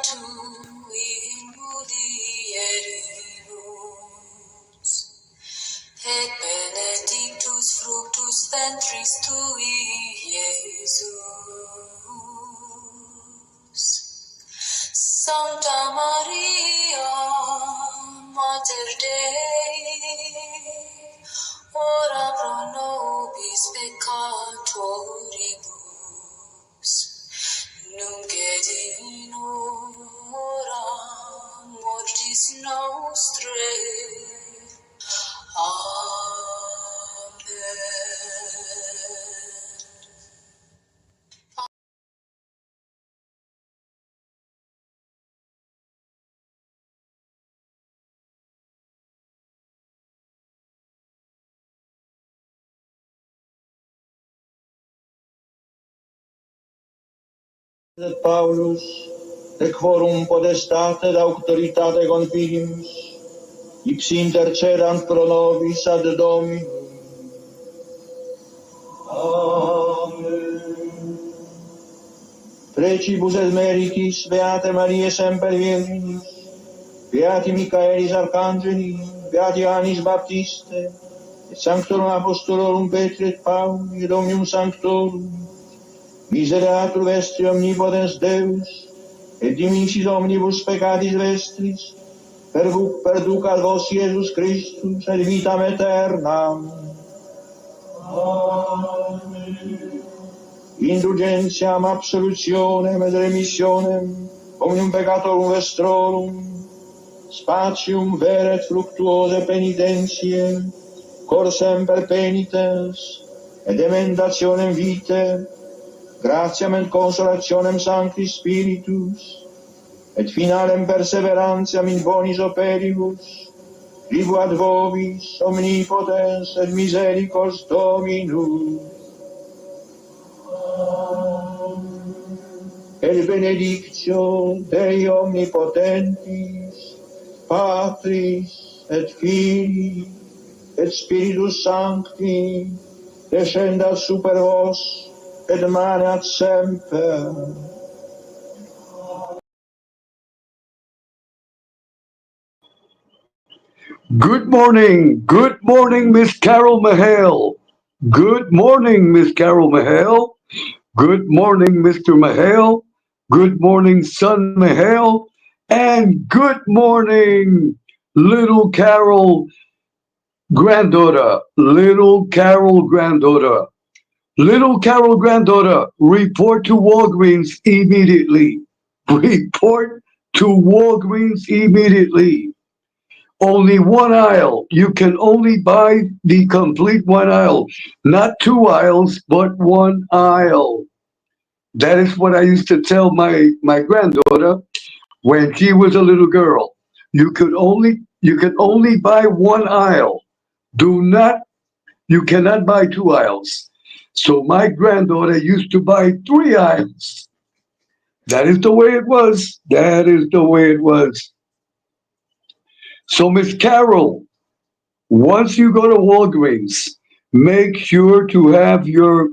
tu in mulieribus, et benedictus fructus ventris tui, Iesus. Sancta Maria, Mater Dei, ora pro nobis peccatoribus, nunc et in hora mortis nostrae. Amen. Paulus, et quorum potestate et auctoritate confinimus, ipsi intercedant pro nobis ad Dominum. Amen. Precibus et meritis Beate Mariae semper Virginis, Beati Michaelis Archangelis, Beati Annis Baptiste, et Sanctorum Apostolorum Petri et Pauli, et Omnium Sanctorum, Misereatur vestri omnipotens Deus, et dimissis omnibus peccatis vestris, perducat vos Iesus Christus, et vitam aeternam. Amen. Indulgentiam, absolutionem et remissionem omnium peccatorum vestrorum, spatium vere et fructuose penitentiae, cor semper penitens, et emendationem vitae, gratiam et consolationem Sancti Spiritus, et finalem perseverantiam in bonis operibus, tribuat vobis omnipotens et misericors Dominus. Et benedictio Dei omnipotentis, Patris et Filii et Spiritus Sancti, descendat super vos et maneat semper. Good morning, Miss Carol Mahale. Good morning, Miss Carol Mahale. Good morning, Mr. Mahale. Good morning, son Mahale. And good morning, little Carol granddaughter. Little Carol granddaughter. Little Carol granddaughter, report to Walgreens immediately. Report to Walgreens immediately. Only one aisle. You can only buy the complete one aisle. Not two aisles, but one aisle. That is what I used to tell my granddaughter when she was a little girl. You could only buy one aisle. You cannot buy two aisles. So my granddaughter used to buy three aisles. That is the way it was. That is the way it was. So Miss Carol, once you go to Walgreens, make sure to have your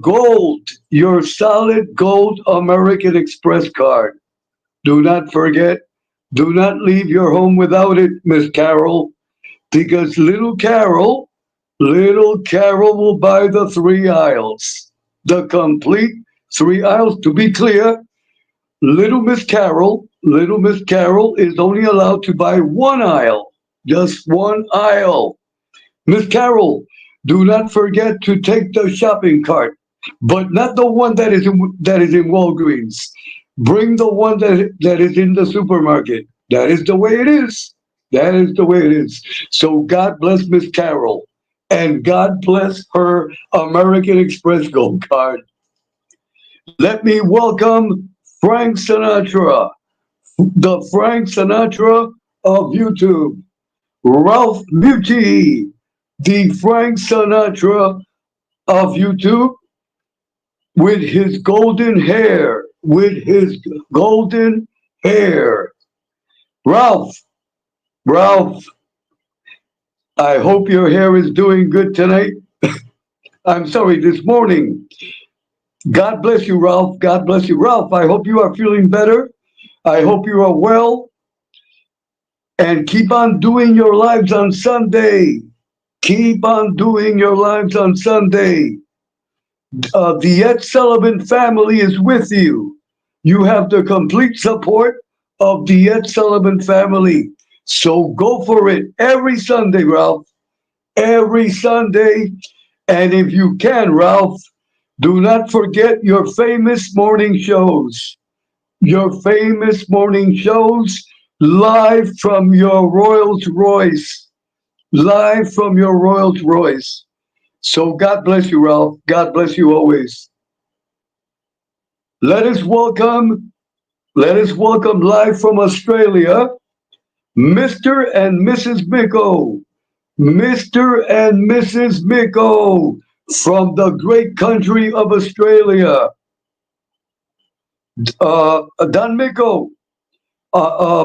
gold, your solid gold American Express card. Do not forget, do not leave your home without it, Miss Carol, because little Carol will buy the three aisles, the complete three aisles. To be clear, little Miss Carol is only allowed to buy one aisle, just one aisle. Miss Carol, do not forget to take the shopping cart, but not the one that is in Walgreens. Bring the one that is in the supermarket. That is the way it is. That is the way it is. So God bless Miss Carol, and God bless her American Express Gold card. Let me welcome Frank Sinatra, the Frank Sinatra of YouTube. Ralph Muti, the Frank Sinatra of YouTube, with his golden hair, Ralph, I hope your hair is doing good tonight. I'm sorry, this morning. God bless you, Ralph. God bless you. Ralph, I hope you are feeling better. I hope you are well and keep on doing your lives on Sunday. Keep on doing your lives on Sunday. The Ed Sullivan family is with you. You have the complete support of the Ed Sullivan family. So go for it every Sunday, Ralph. Every Sunday. And if you can, Ralph, do not forget your famous morning shows. Your famous morning shows live from your Rolls Royce. Live from your Rolls Royce. So God bless you, Ralph. God bless you always. Let us welcome live from Australia, Mr. and Mrs. Miko. Mr. and Mrs. Miko from the great country of Australia. Don Miko,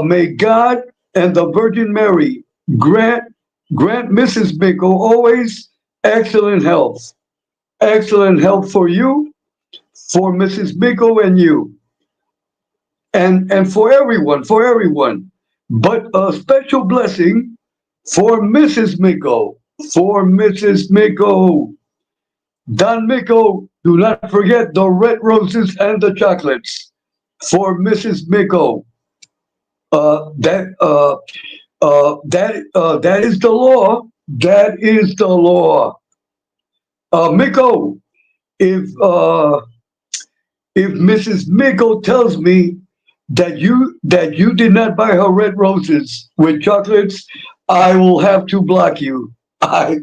may God and the Virgin Mary grant Mrs. Miko always excellent health. Excellent health for you, for Mrs. Miko and you. And for everyone. But a special blessing for Mrs. Miko. For Mrs. Miko. Don Miko, do not forget the red roses and the chocolates for Mrs. Miko. That is the law. That is the law. Miko, if Mrs. Miko tells me that you did not buy her red roses with chocolates, I will have to block you. I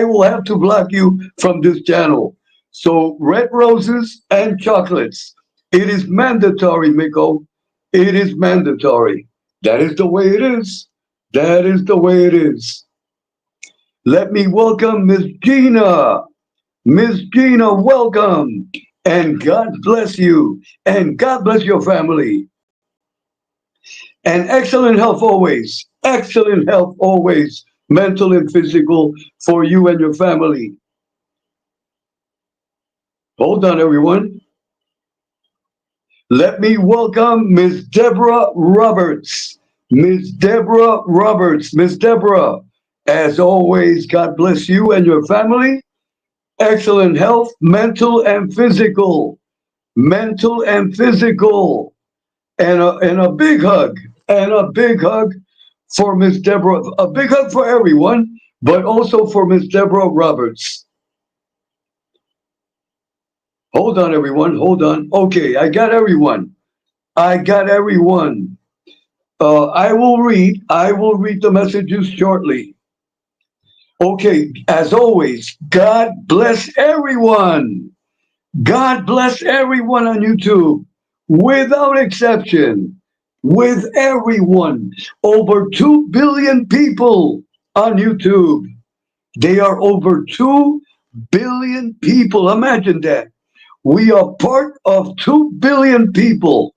will have to block you from this channel. So red roses and chocolates. It is mandatory, Miko. It is mandatory. That is the way it is. That is the way it is. Let me welcome Miss Gina. Miss Gina, welcome. And God bless you. And God bless your family. And excellent health always. Excellent health always. Mental and physical for you and your family. Hold on, everyone. Let me welcome Miss Deborah Roberts. Miss Deborah Roberts. Miss Deborah, as always, God bless you and your family. Excellent health, mental and physical. Mental and physical. And a big hug. And a big hug for Miss Deborah. A big hug for everyone, but also for Miss Deborah Roberts. Hold on, everyone. Hold on. Okay, I got everyone. I got everyone. I will read the messages shortly. Okay, as always, God bless everyone. God bless everyone on YouTube, without exception, with everyone. Over 2 billion people on YouTube. They are over 2 billion people. Imagine that. We are part of 2 billion people.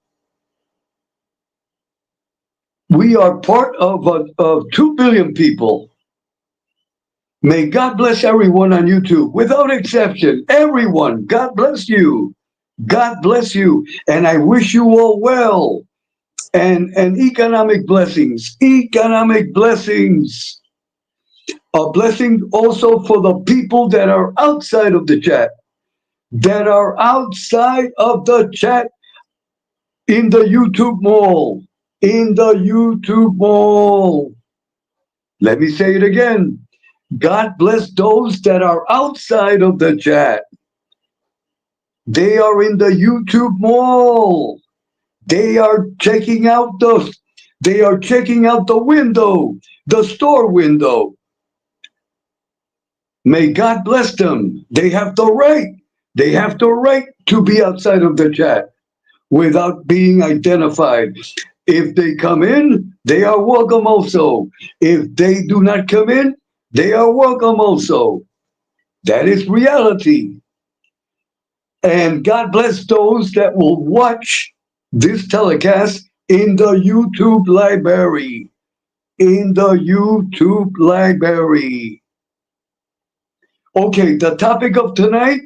We are part of 2 billion people. May God bless everyone on YouTube, without exception. Everyone, God bless you. God bless you. And I wish you all well. And economic blessings. Economic blessings. A blessing also for the people that are outside of the chat. That are outside of the chat in the YouTube mall. In the YouTube mall. Let me say it again. God bless those that are outside of the chat. They are in the YouTube mall. They are checking out the window, the store window. May God bless them. They have the right. They have the right to be outside of the chat without being identified. If they come in, they are welcome also. If they do not come in, they are welcome also. That is reality. And God bless those that will watch this telecast in the YouTube library. In the YouTube library. Okay, the topic of tonight,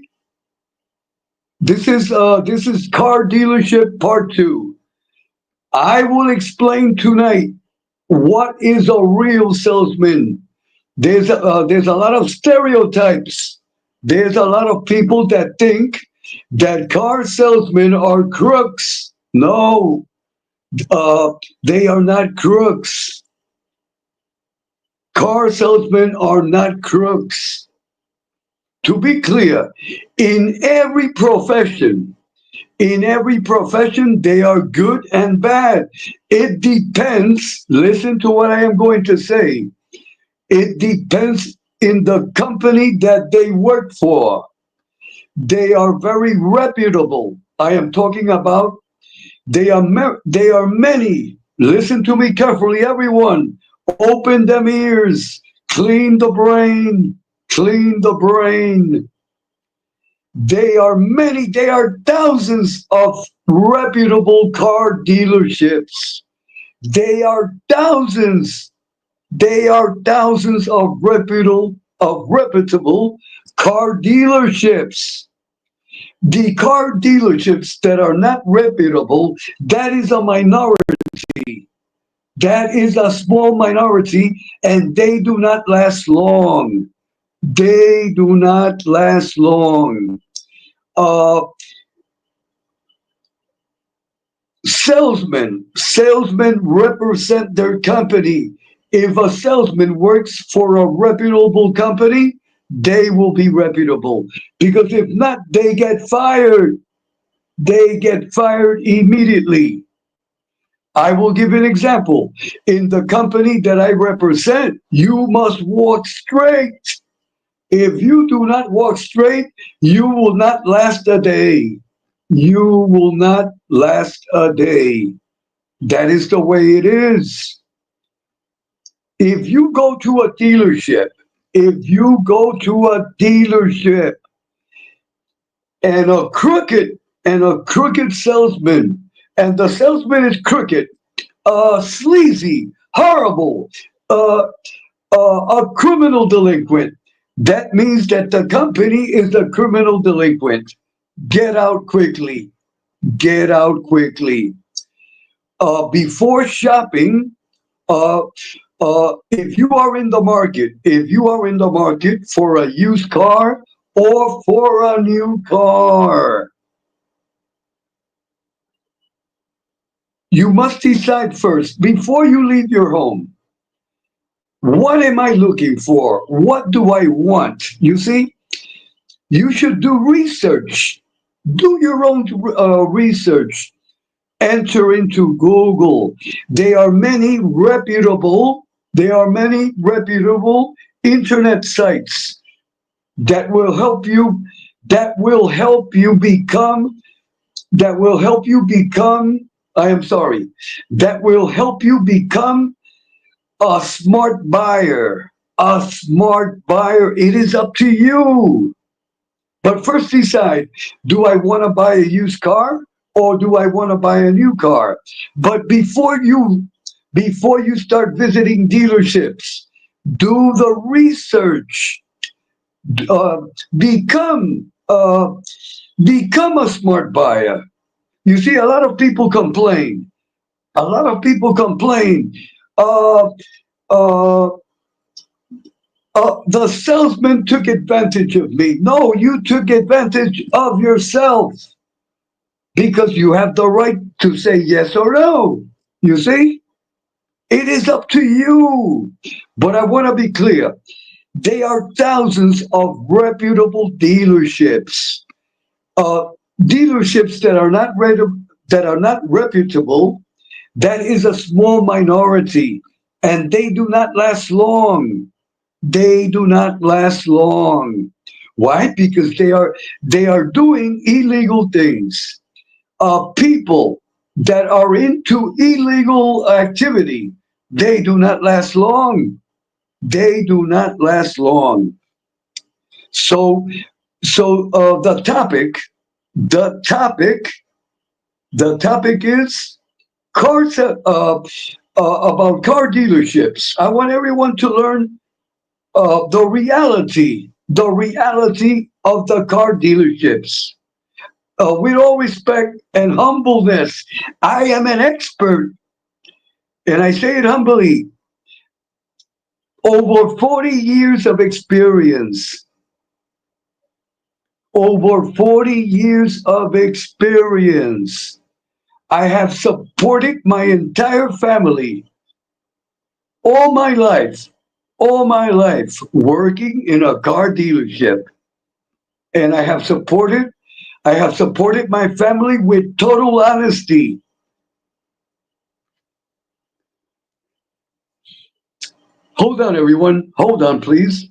this is car dealership part 2. I will explain tonight what is a real salesman. There's a lot of stereotypes. There's a lot of people that think that car salesmen are crooks. No, they are not crooks. Car salesmen are not crooks. To be clear, in every profession, they are good and bad. It depends. Listen to what I am going to say. It depends in the company that they work for. They are very reputable. I am talking about they are many. Listen to me carefully, everyone. Open them ears. Clean the brain. Clean the brain. They are many. They are thousands of reputable car dealerships. They are thousands. They are thousands of reputable car dealerships. The car dealerships that are not reputable, that is a minority. That is a small minority, and they do not last long. They do not last long. Salesmen represent their company. If a salesman works for a reputable company, they will be reputable. Because if not, they get fired. They get fired immediately. I will give an example. In the company that I represent, you must walk straight. If you do not walk straight, you will not last a day. You will not last a day. That is the way it is. If you go to a dealership, and a crooked salesman, and the salesman is crooked, sleazy, horrible, a criminal delinquent, that means that the company is a criminal delinquent. Get out quickly. Get out quickly. Before shopping, if you are in the market for a used car or for a new car, you must decide first before you leave your home. What am I looking for? What do I want? You see, you should do research. Do your own research. Enter into Google. There are many reputable internet sites that will help you become a smart buyer. A smart buyer. It is up to you. But first decide, do I want to buy a used car or do I want to buy a new car? But before you start visiting dealerships, do the research. Become a smart buyer. You see, a lot of people complain. Uh, uh, the salesman took advantage of me. No, you took advantage of yourself because you have the right to say yes or no. You see, it is up to you. But I want to be clear. There are thousands of reputable dealerships. Dealerships that are not reputable. That is a small minority, and they do not last long. They do not last long. Why? Because they are doing illegal things. People that are into illegal activity, they do not last long. They do not last long. So the topic is cars about car dealerships. I want everyone to learn the reality of the car dealerships. with all respect and humbleness, I am an expert, and I say it humbly, over 40 years of experience. Over 40 years of experience. I have supported my entire family all my life, working in a car dealership. And I have supported my family with total honesty. Hold on, everyone. Hold on, please.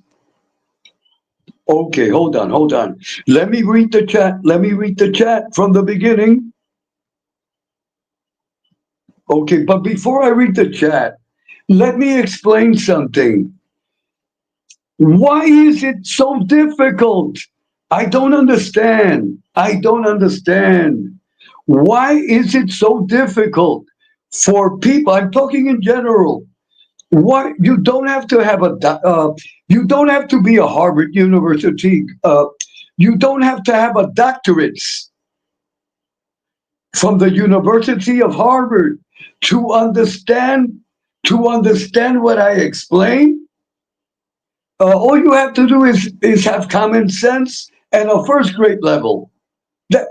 Okay, hold on. Let me read the chat. Let me read the chat from the beginning. Okay, but before I read the chat, let me explain something. Why is it so difficult? I don't understand. I don't understand. Why is it so difficult for people? I'm talking in general. Why you don't have to have you don't have to be a Harvard University. You don't have to have a doctorate from the University of Harvard to understand what I explain. All you have to do is have common sense and a first grade level. That,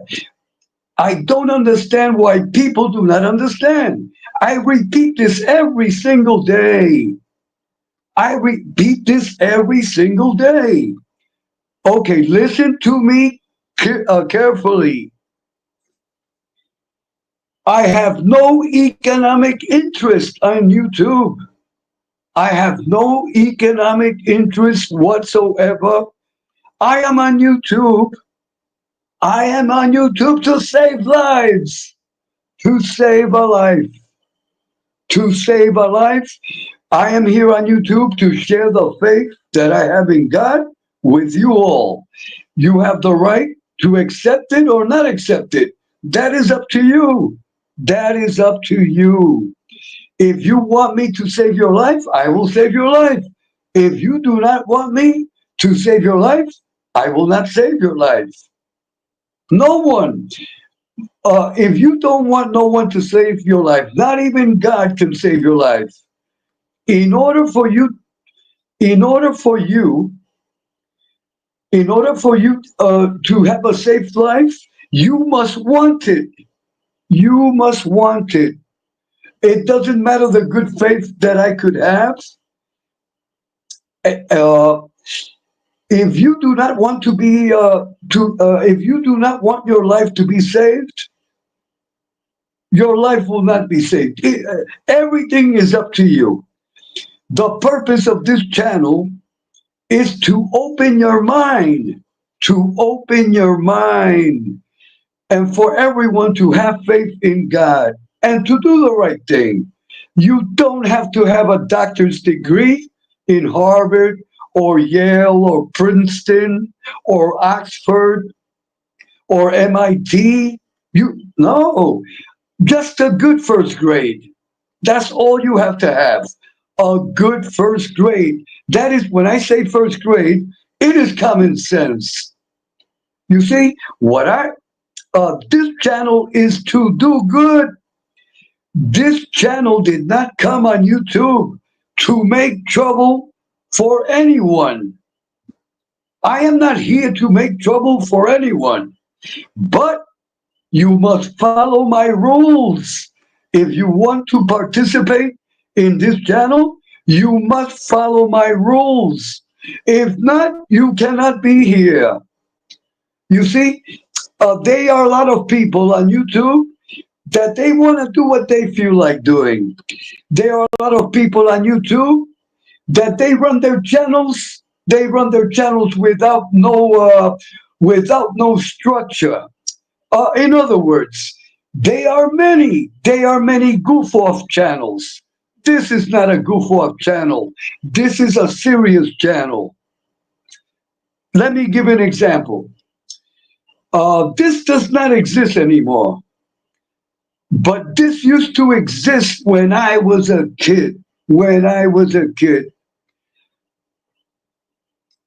I don't understand why people do not understand. I repeat this every single day. I repeat this every single day. Okay, listen to me carefully. I have no economic interest on YouTube. I have no economic interest whatsoever. I am on YouTube. I am on YouTube to save lives. To save a life. To save a life. I am here on YouTube to share the faith that I have in God with you all. You have the right to accept it or not accept it. That is up to you. That is up to you. If you want me to save your life, I will save your life. If you do not want me to save your life, I will not save your life. No one. If you don't want no one to save your life, not even God can save your life. In order for you, in order for you, in order for you to have a safe life, you must want it. You must want it. It doesn't matter the good faith that I could have. Uh, if you do not want to be if you do not want your life to be saved, your life will not be saved. Everything is up to you. The purpose of this channel is to open your mind, to open your mind, and for everyone to have faith in God and to do the right thing. You don't have to have a doctor's degree in Harvard or Yale or Princeton or Oxford or MIT. No, just a good first grade. That's all you have to have. A good first grade. That is, when I say first grade, it is common sense. You see, this channel is to do good. This channel did not come on YouTube to make trouble for anyone. I am not here to make trouble for anyone, but you must follow my rules. If you want to participate in this channel, you must follow my rules. If not, you cannot be here. You see, there are a lot of people on YouTube that they want to do what they feel like doing. There are a lot of people on YouTube that they run their channels. They run their channels without no structure. In other words, there are many goof off channels. This is not a goof off channel. This is a serious channel. Let me give an example. This does not exist anymore. But this used to exist when I was a kid. When I was a kid.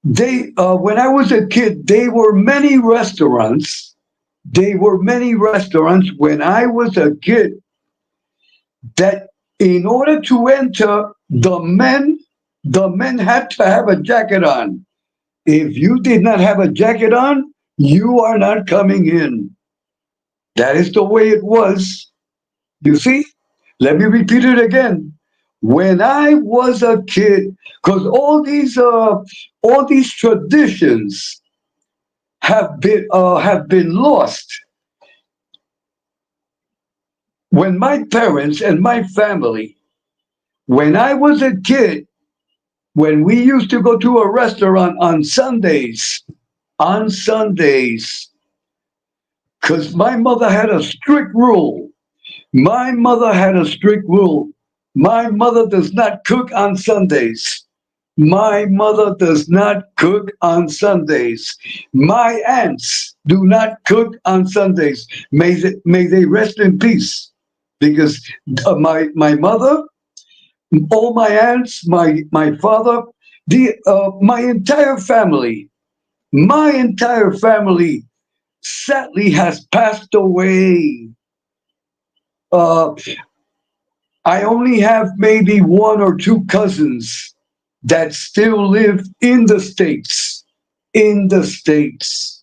When I was a kid, there were many restaurants there were many restaurants when I was a kid that in order to enter, the men had to have a jacket on. If you did not have a jacket on, you are not coming in. That is the way it was. You see? Let me repeat it again. When I was a kid, because all these traditions have been lost. When my parents and my family, when I was a kid, when we used to go to a restaurant on Sundays, because my mother had a strict rule. My mother had a strict rule. My mother does not cook on Sundays. My mother does not cook on Sundays. My aunts do not cook on Sundays. May they rest in peace. Because my mother, all my aunts, my father, my entire family sadly has passed away. Uh, I only have maybe one or two cousins that still live in the States. In the States.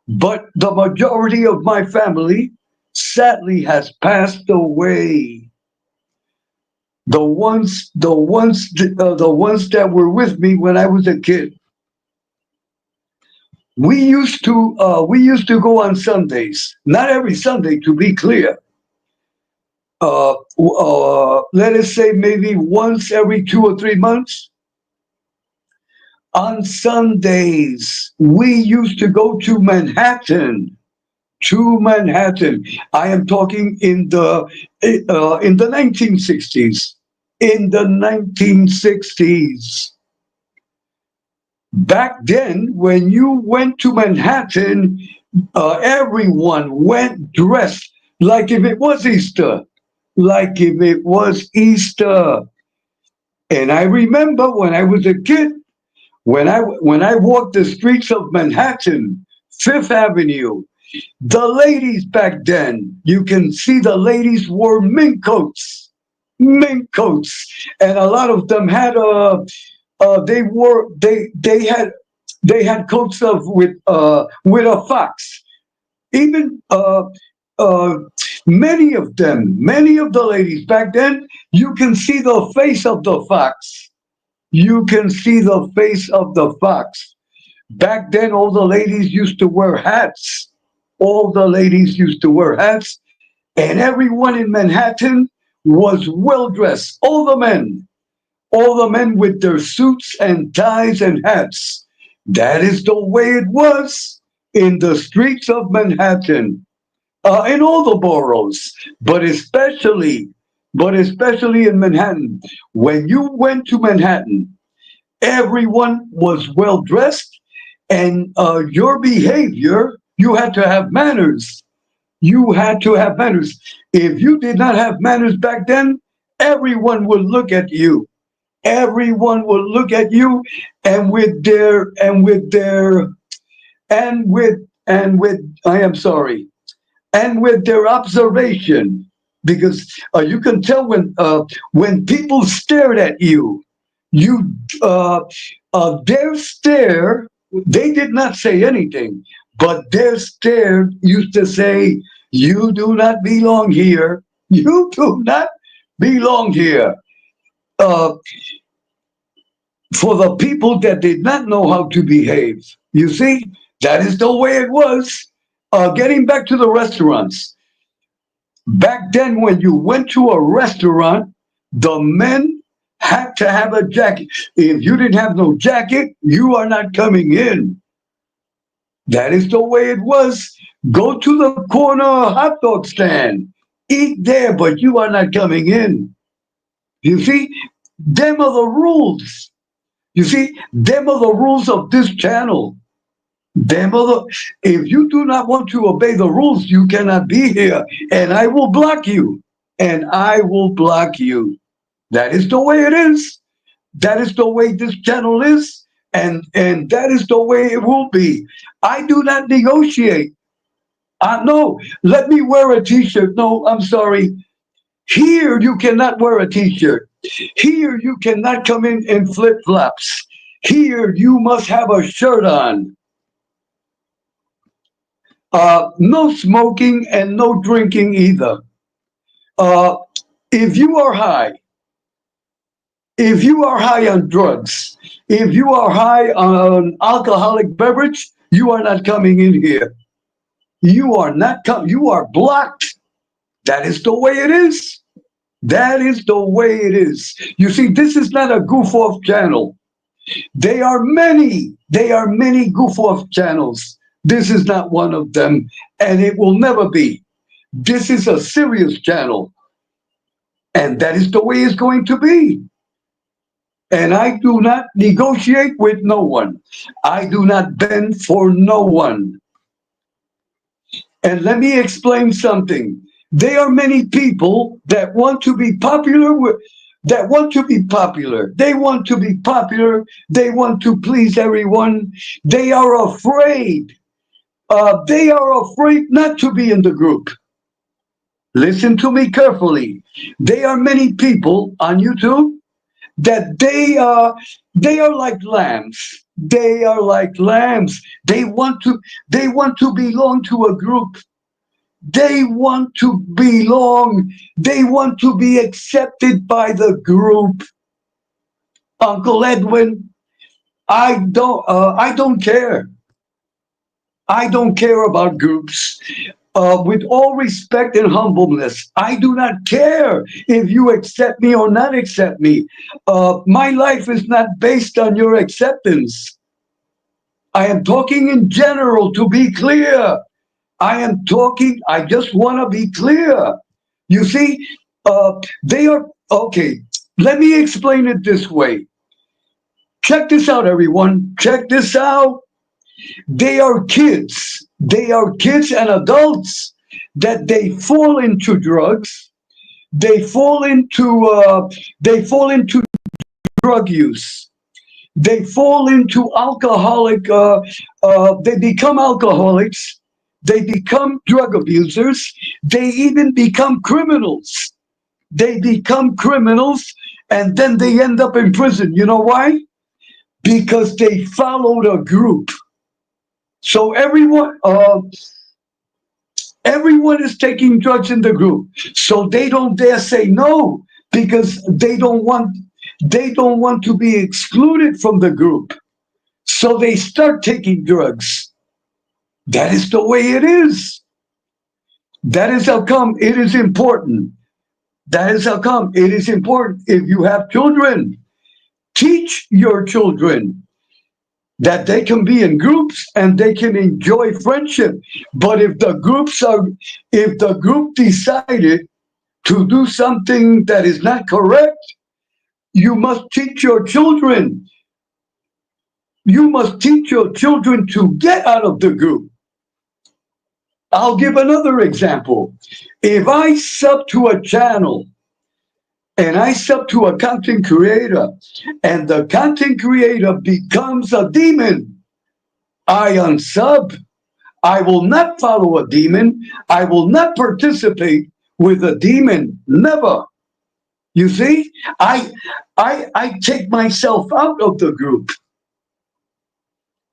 But the majority of my family sadly has passed away. The ones that were with me when I was a kid. We used to go on Sundays. Not every Sunday, to be clear. Let us say maybe once every 2 or 3 months. On Sundays, we used to go to Manhattan. To Manhattan. I am talking in the 1960s. In the 1960s. Back then, when you went to Manhattan, everyone went dressed like if it was Easter. Like if it was Easter. And I remember when I was a kid, when I walked the streets of Manhattan, Fifth Avenue, the ladies back then, you can see the ladies wore mink coats, and a lot of them had they wore they had coats of with a fox. Even many of the ladies back then, you can see the face of the fox. You can see the face of the fox. Back then, all the ladies used to wear hats. All the ladies used to wear hats, and everyone in Manhattan was well dressed. All the men with their suits and ties and hats. That is the way it was in the streets of Manhattan, in all the boroughs, but especially in Manhattan. When you went to Manhattan, everyone was well dressed, and your behavior, you had to have manners. You had to have manners. If you did not have manners back then, everyone would look at you. Everyone would look at you, and with I am sorry, and with their observation, because you can tell when people stared at you. You Their stare, they did not say anything, but their stare used to say, "You do not belong here. You do not belong here." Uh, for the people that did not know how to behave. You see, that is the way it was. Getting back to the restaurants. Back then, when you went to a restaurant, the men had to have a jacket. If you didn't have no jacket, you are not coming in. That is the way it was. Go to the corner hot dog stand. Eat there, but you are not coming in. You see, them are the rules. You see, them are the rules of this channel. If you do not want to obey the rules, you cannot be here, and I will block you. And I will block you. That is the way it is. That is the way this channel is, and that is the way it will be. I do not negotiate. No, let me wear a t-shirt. No, I'm sorry. Here, you cannot wear a t-shirt. Here, you cannot come in flip-flops. Here, you must have a shirt on. No smoking and no drinking either. Uh, if you are high, if you are high on drugs, if you are high on alcoholic beverage, you are not coming in here. You are not coming. You are blocked. That is the way it is. That is the way it is. You see, this is not a goof off channel. There are many goof off channels. This is not one of them, and it will never be. This is a serious channel, and that is the way it's going to be. And I do not negotiate with no one. I do not bend for no one. And let me explain something. There are many people that want to be popular that want to be popular. They want to be popular. They want to please everyone. They are afraid. They are afraid not to be in the group. Listen to me carefully. There are many people on YouTube that they are like lambs. They are like lambs. They want to belong to a group. They want to belong. They want to be accepted by the group. Uncle Edwin, I don't care. I don't care about groups. With all respect and humbleness, I do not care if you accept me or not accept me. My life is not based on your acceptance. I am talking in general, to be clear. I just want to be clear. You see, they are, okay, let me explain it this way. Check this out, everyone. Check this out. They are kids. They are kids and adults that they fall into drugs. They fall into drug use. They fall into alcoholic. They become alcoholics. They become drug abusers. They even become criminals. They become criminals, and then they end up in prison. You know why? Because they followed a group. So everyone is taking drugs in the group. So they don't dare say no, because they don't want to be excluded from the group. So they start taking drugs. That is the way it is. That is how come it is important. That is how come it is important. If you have children, teach your children that they can be in groups and they can enjoy friendship. But if the group decided to do something that is not correct, you must teach your children. You must teach your children to get out of the group. I'll give another example. If I sub to a channel and I sub to a content creator, and the content creator becomes a demon, I unsub. I will not follow a demon. I will not participate with a demon. Never. You see, I take myself out of the group.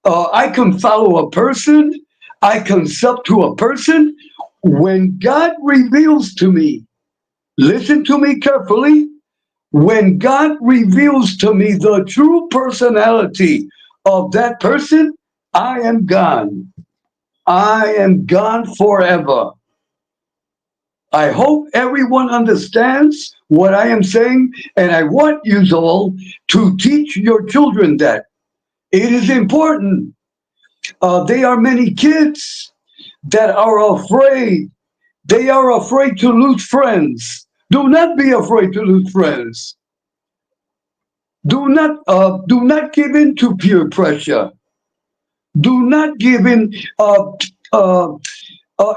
I can follow a person. I can sub to a person. When God reveals to me, listen to me carefully. When God reveals to me the true personality of that person, I am gone. I am gone forever. I hope everyone understands what I am saying, and I want you all to teach your children that. It is important. There are many kids that are afraid. They are afraid to lose friends. Do not be afraid to lose friends. Do not give in to peer pressure. Do not give in.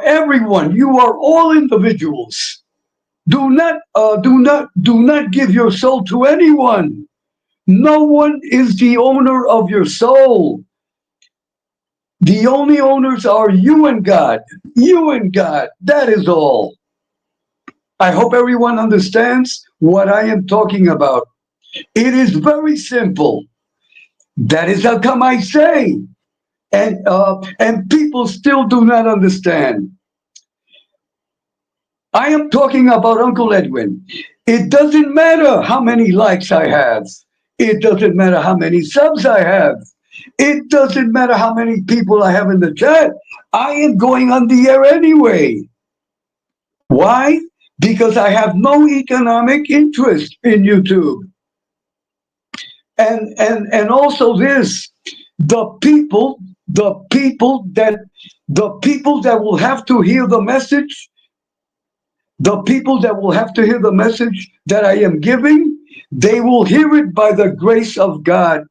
Everyone, you are all individuals. Do not give your soul to anyone. No one is the owner of your soul. The only owners are you and God. You and God. That is all. I hope everyone understands what I am talking about. It is very simple. That is how come I say. And people still do not understand. I am talking about Uncle Edwin. It doesn't matter how many likes I have. It doesn't matter how many subs I have. It doesn't matter how many people I have in the chat. I am going on the air anyway. Why? Because I have no economic interest in YouTube. And also this, the people that will have to hear the message, the people that will have to hear the message that I am giving, they will hear it by the grace of God.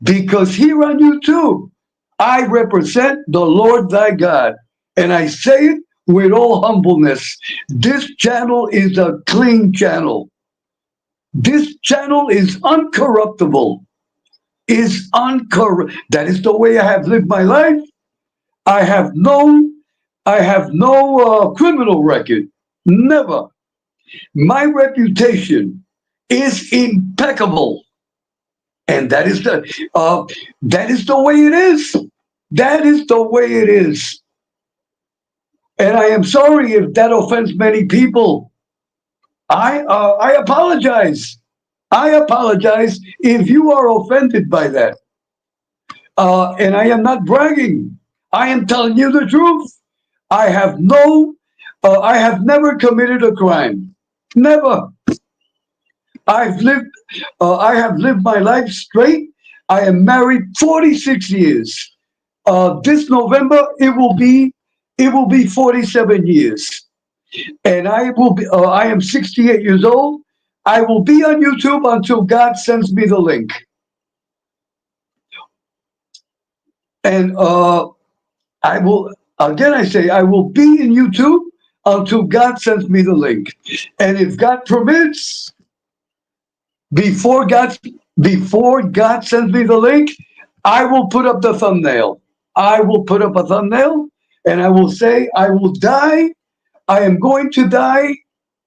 Because here on YouTube, I represent the Lord thy God. And I say it with all humbleness. This channel is a clean channel. This channel is uncorruptible. That is the way I have lived my life. I have no criminal record. Never. My reputation is impeccable. And that is the way it is. That is the way it is. And I am sorry if that offends many people. I apologize. I apologize if you are offended by that. And I am not bragging. I am telling you the truth. I have never committed a crime. Never. I have lived my life straight. I am married 46 years. This November it will be 47 years. And I am 68 years old. I will be on YouTube until God sends me the link. And I will be in YouTube until God sends me the link. And if God permits, before God sends me the link, I will put up the thumbnail. I will put up a thumbnail and I will say, I will die. I am going to die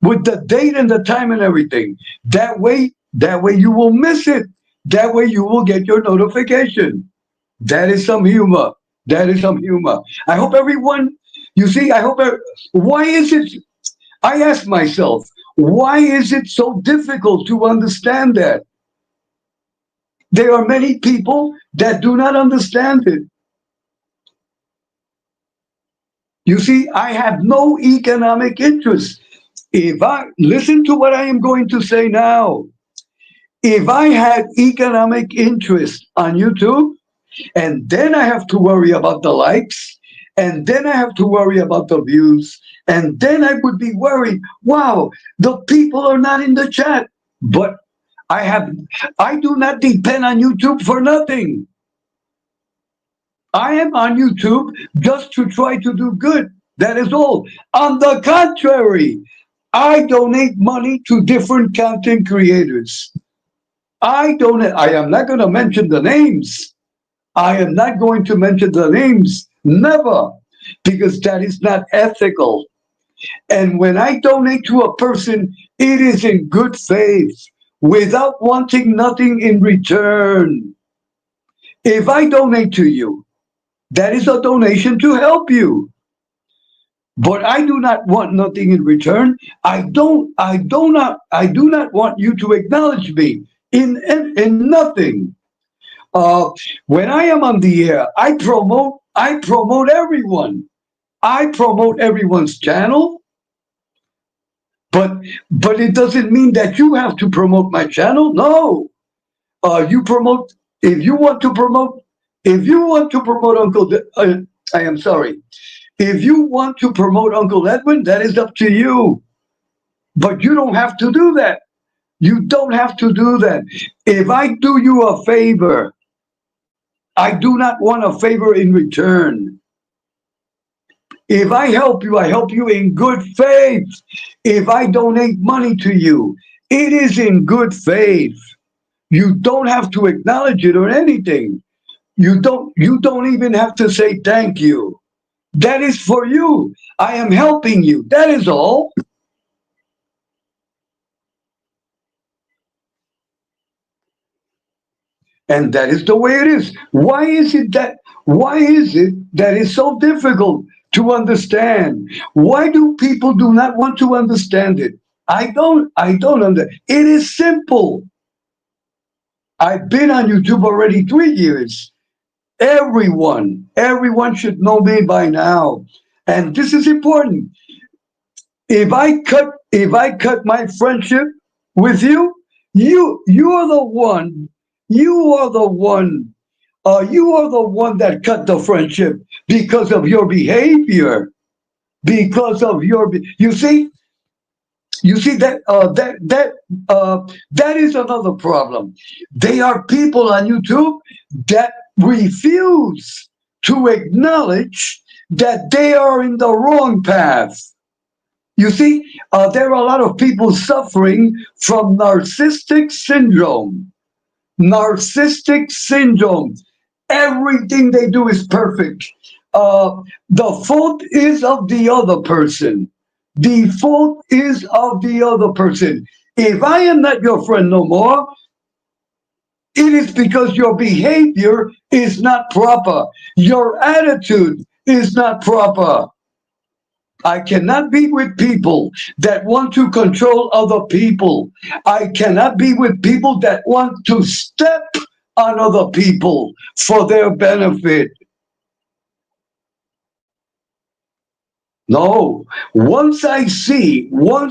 with the date and the time and everything. That way you will miss it. That way you will get your notification. That is some humor. That is some humor. I hope everyone, why is it, I ask myself, why is it so difficult to understand that? There are many people that do not understand it. You see, I have no economic interest. If I listen to what I am going to say now, if I had economic interest on YouTube, and then I have to worry about the likes, and then I have to worry about the views, and then I would be worried, wow, the people are not in the chat. But I do not depend on YouTube for nothing. I am on YouTube just to try to do good. That is all. On the contrary, I donate money to different content creators. I am not going to mention the names. I am not going to mention the names. Never. Because that is not ethical. And when I donate to a person, it is in good faith, without wanting nothing in return. If I donate to you, that is a donation to help you. But I do not want nothing in return. I do not want you to acknowledge me in nothing. When I am on the air, I promote everyone. I promote everyone's channel. But it doesn't mean that you have to promote my channel. No. If you want to promote Uncle, I am sorry. If you want to promote Uncle Edwin, that is up to you. But you don't have to do that. You don't have to do that. If I do you a favor, I do not want a favor in return. If I help you in good faith. If I donate money to you, it is in good faith. You don't have to acknowledge it or anything. You don't even have to say thank you. That is for you. I am helping you. That is all. And that is the way it is. Why is it that it's so difficult to understand? Why do people do not want to understand it? I don't understand. It is simple. I've been on YouTube already 3 years. Everyone should know me by now. And this is important. If I cut my friendship with you, you are the one, you are the one, you are the one that cut the friendship because of your behavior. Because of you see, that is another problem. They are people on YouTube that refuse to acknowledge that they are in the wrong path. You see, there are a lot of people suffering from narcissistic syndrome. Narcissistic syndrome. Everything they do is perfect. The fault is of the other person. The fault is of the other person. If I am not your friend no more, it is because your behavior is not proper. Your attitude is not proper. I cannot be with people that want to control other people. I cannot be with people that want to step on other people for their benefit. No. Once I see your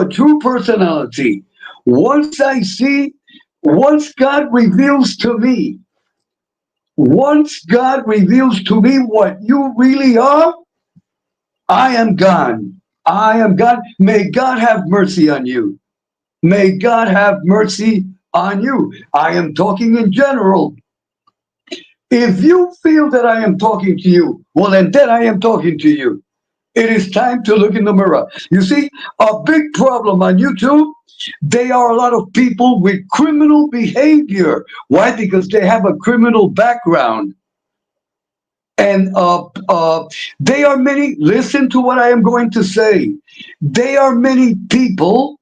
true personality, once God reveals to me, once God reveals to me what you really are, I am gone. I am gone. May God have mercy on you. May God have mercy on you. I am talking in general. If you feel that I am talking to you, well, then I am talking to you. It is time to look in the mirror. You see, a big problem on YouTube, they are a lot of people with criminal behavior. Why? Because they have a criminal background. And they are many, listen to what I am going to say. They are many people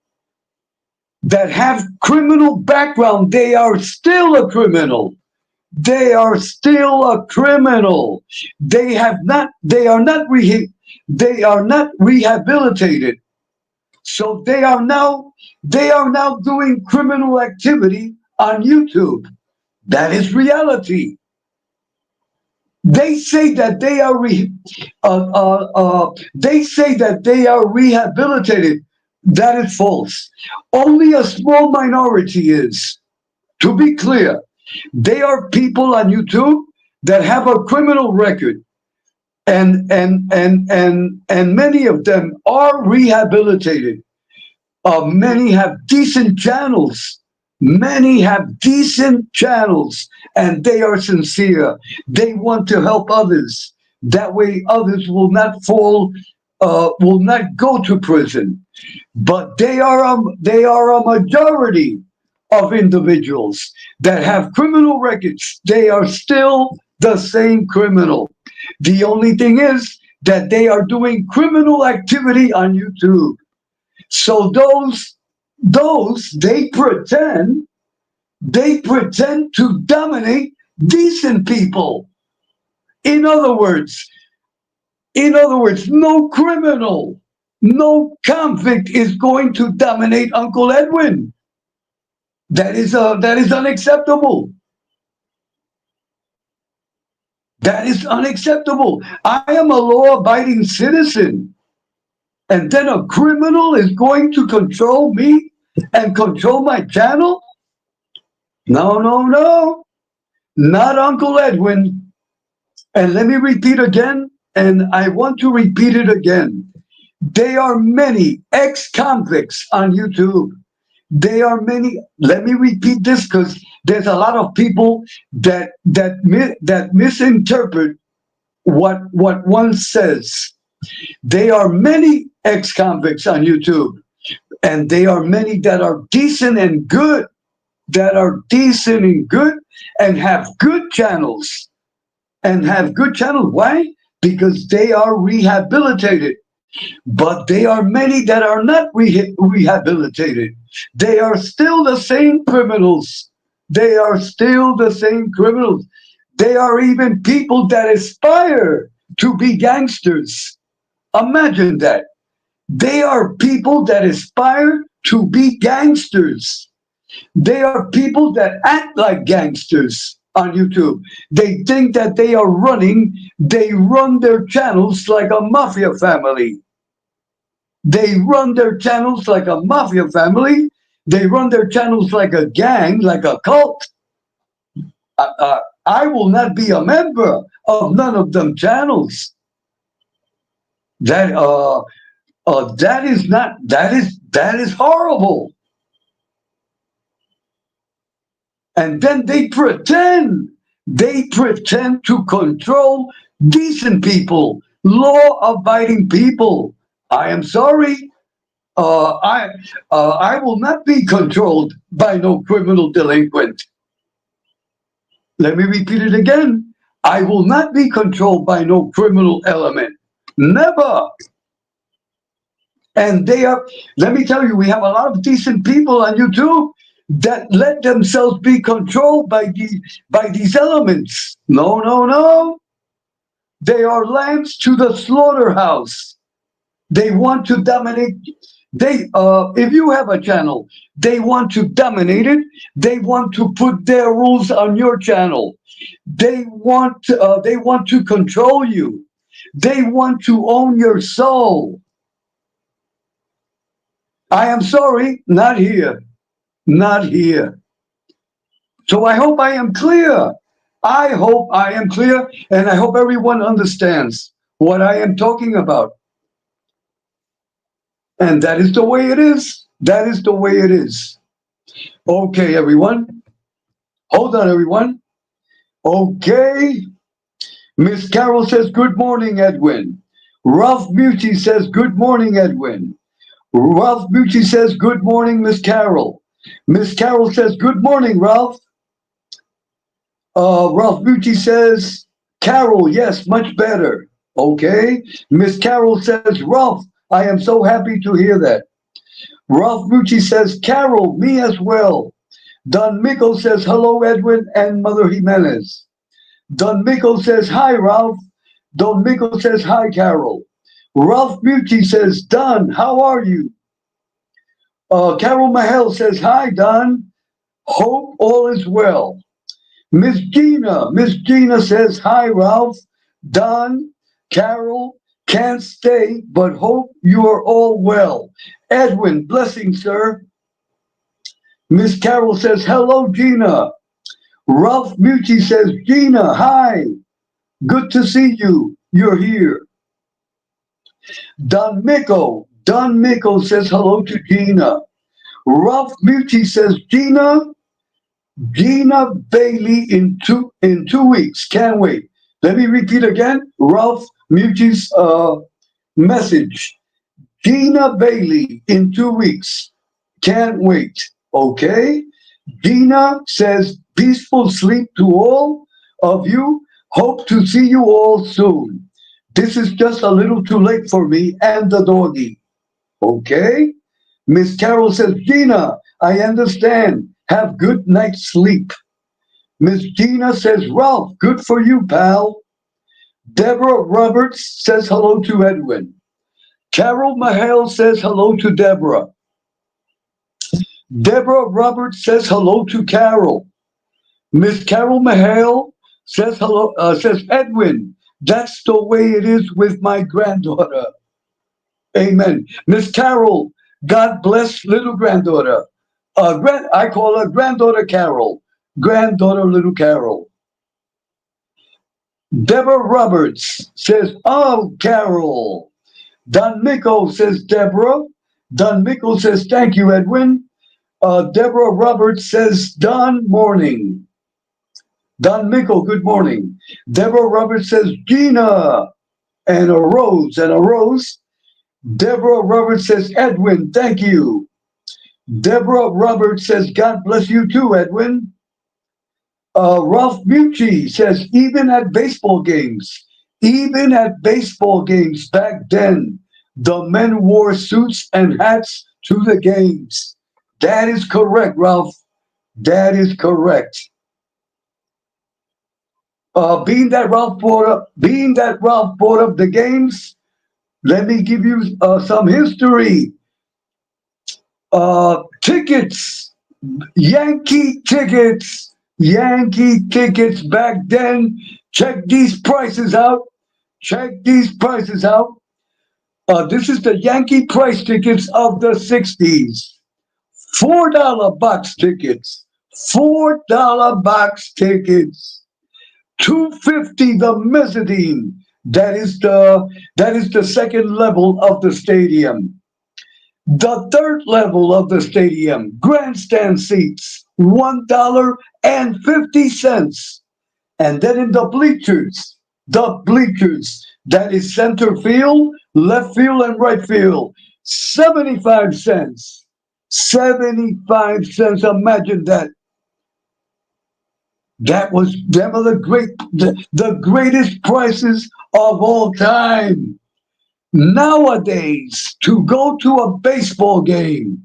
that have criminal background. They are still a criminal. They are still a criminal. They are not rehabilitated. So they are now doing criminal activity on YouTube. That is reality. They say that they are rehabilitated. That is false. Only a small minority is. To be clear, they are people on YouTube that have a criminal record, and many of them are rehabilitated. Many have decent channels. Many have decent channels, and they are sincere. They want to help others. That way, others will not go to prison. But they are a majority of individuals that have criminal records. They are still the same criminal. The only thing is that they are doing criminal activity on YouTube. So those they pretend to dominate decent people. In other words, no criminal, no convict is going to dominate Uncle Edwin. That is unacceptable. That is unacceptable. I am a law-abiding citizen, and then a criminal is going to control me and control my channel? No, no, no. Not Uncle Edwin. And let me repeat again, and I want to repeat it again. There are many ex-convicts on YouTube. There are many. Let me repeat this because there's a lot of people that misinterpret what one says. There are many ex-convicts on YouTube, and there are many that are decent and good. that are decent and good and have good channels. And have good channels. Why? Because they are rehabilitated. But there are many that are not rehabilitated. They are still the same criminals. They are still the same criminals. They are even people that aspire to be gangsters. Imagine that. They are people that aspire to be gangsters. They are people that act like gangsters on YouTube. They think that they run their channels like a mafia family. They run their channels like a mafia family. They run their channels like a gang, like a cult. I will not be a member of none of them channels. That is horrible. And then they pretend to control decent people, law-abiding people. I am sorry. I will not be controlled by no criminal delinquent. Let me repeat it again. I will not be controlled by no criminal element. Never. And let me tell you, we have a lot of decent people on YouTube that let themselves be controlled by these elements. No, no, no. They are lambs to the slaughterhouse. They want to dominate. If you have a channel, they want to dominate it. They want to put their rules on your channel. They want to control you. They want to own your soul. I am sorry, not here. Not here. So I hope I am clear. I hope I am clear, and I hope everyone understands what I am talking about. And that is the way it is. That is the way it is. Okay, everyone. Hold on, everyone. Okay. Miss Carol says, good morning, Edwin. Ralph Mucci says, good morning, Edwin. Ralph Mucci says, good morning, Miss Carol. Miss Carol says, good morning, Ralph. Ralph Mucci says, Carol, yes, much better. Okay. Miss Carol says, Ralph, I am so happy to hear that. Ralph Mucci says, Carol, me as well. Don Miko says, hello, Edwin and Mother Jimenez. Don Miko says, hi, Ralph. Don Miko says, hi, Carol. Ralph Mucci says, Don, how are you? Carol Mahel says, hi, Don. Hope all is well. Miss Gina says, hi, Ralph. Don, Carol, can't stay, but hope you are all well. Edwin, blessings, sir. Miss Carol says, hello, Gina. Ralph Mucci says, Gina, hi. Good to see you. You're here. Don Miko says hello to Gina. Ralph Mucci says, Gina Bailey in 2 weeks. Can't wait. Let me repeat again. Ralph Mucci's message. Gina Bailey in 2 weeks. Can't wait. Okay. Gina says, peaceful sleep to all of you. Hope to see you all soon. This is just a little too late for me and the doggy. Okay. Miss Carol says, Gina, I understand. Have good night's sleep. Miss Gina says, Ralph, good for you, pal. Deborah Roberts says hello to Edwin. Carol Mahale says hello to Deborah. Deborah Roberts says hello to Carol. Miss Carol Mahale says hello, says Edwin, that's the way it is with my granddaughter. Amen. Miss Carol, God bless little granddaughter. I call her granddaughter Carol. Granddaughter little Carol. Deborah Roberts says, oh, Carol. Don Miko says, Deborah. Don Miko says, thank you, Edwin. Deborah Roberts says, Don, morning. Don Miko, good morning. Deborah Roberts says, Gina. And a rose. Deborah Roberts says, Edwin, thank you. Deborah Roberts says, God bless you too, Edwin. Ralph Bucci says, even at baseball games back then, the men wore suits and hats to the games. That is correct, Ralph. That is correct. Being that Ralph brought up the games, let me give you some history. Tickets, Yankee tickets back then. Check these prices out. Check these prices out. This is the Yankee price tickets of the 60s. $4 box tickets. $4 box tickets. $2.50 the mezzanine. That is the second level of the stadium. The third level of the stadium, grandstand seats, $1.50. And then in the bleachers, that is center field, left field, and right field, 75 cents. 75 cents. Imagine that. That was them are the greatest prices of all time. Nowadays, to go to a baseball game,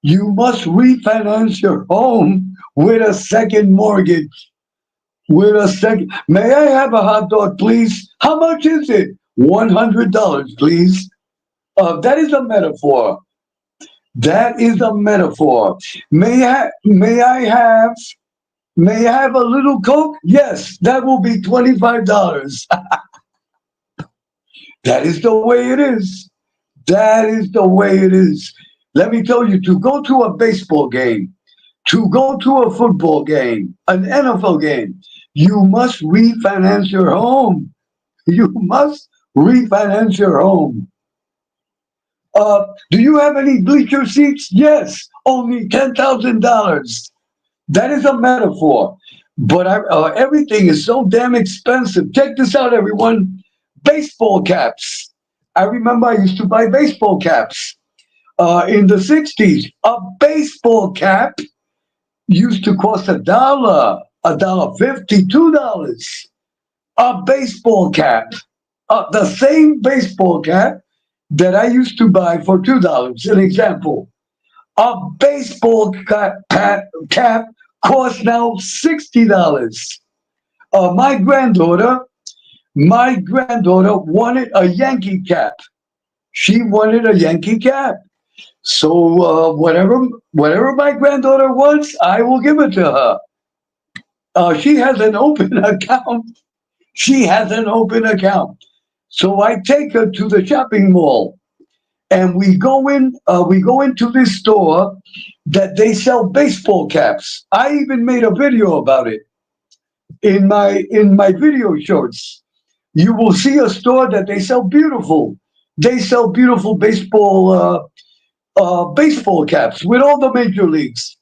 you must refinance your home with a second mortgage. With a second, may I have a hot dog, please? How much is it? $100, please. That is a metaphor. That is a metaphor. May I have a little Coke? Yes, that will be $25. That is the way it is. That is the way it is. Let me tell you, to go to a baseball game, to go to a football game, an NFL game, you must refinance your home. You must refinance your home. Do you have any bleacher seats? Yes, only $10,000. That is a metaphor. But everything is so damn expensive. Check this out, everyone. Baseball caps. I remember I used to buy baseball caps in the 60s. A baseball cap used to cost $1.50, $2. A baseball cap. The same baseball cap that I used to buy for $2. An example. A baseball cap costs now $60. My granddaughter wanted a Yankee cap. She wanted a Yankee cap. So whatever my granddaughter wants, I will give it to her. She has an open account. She has an open account. So I take her to the shopping mall, and we go into this store that they sell baseball caps. I even made a video about it in my video shorts. You will see a store that they sell beautiful. They sell beautiful baseball caps with all the major leagues.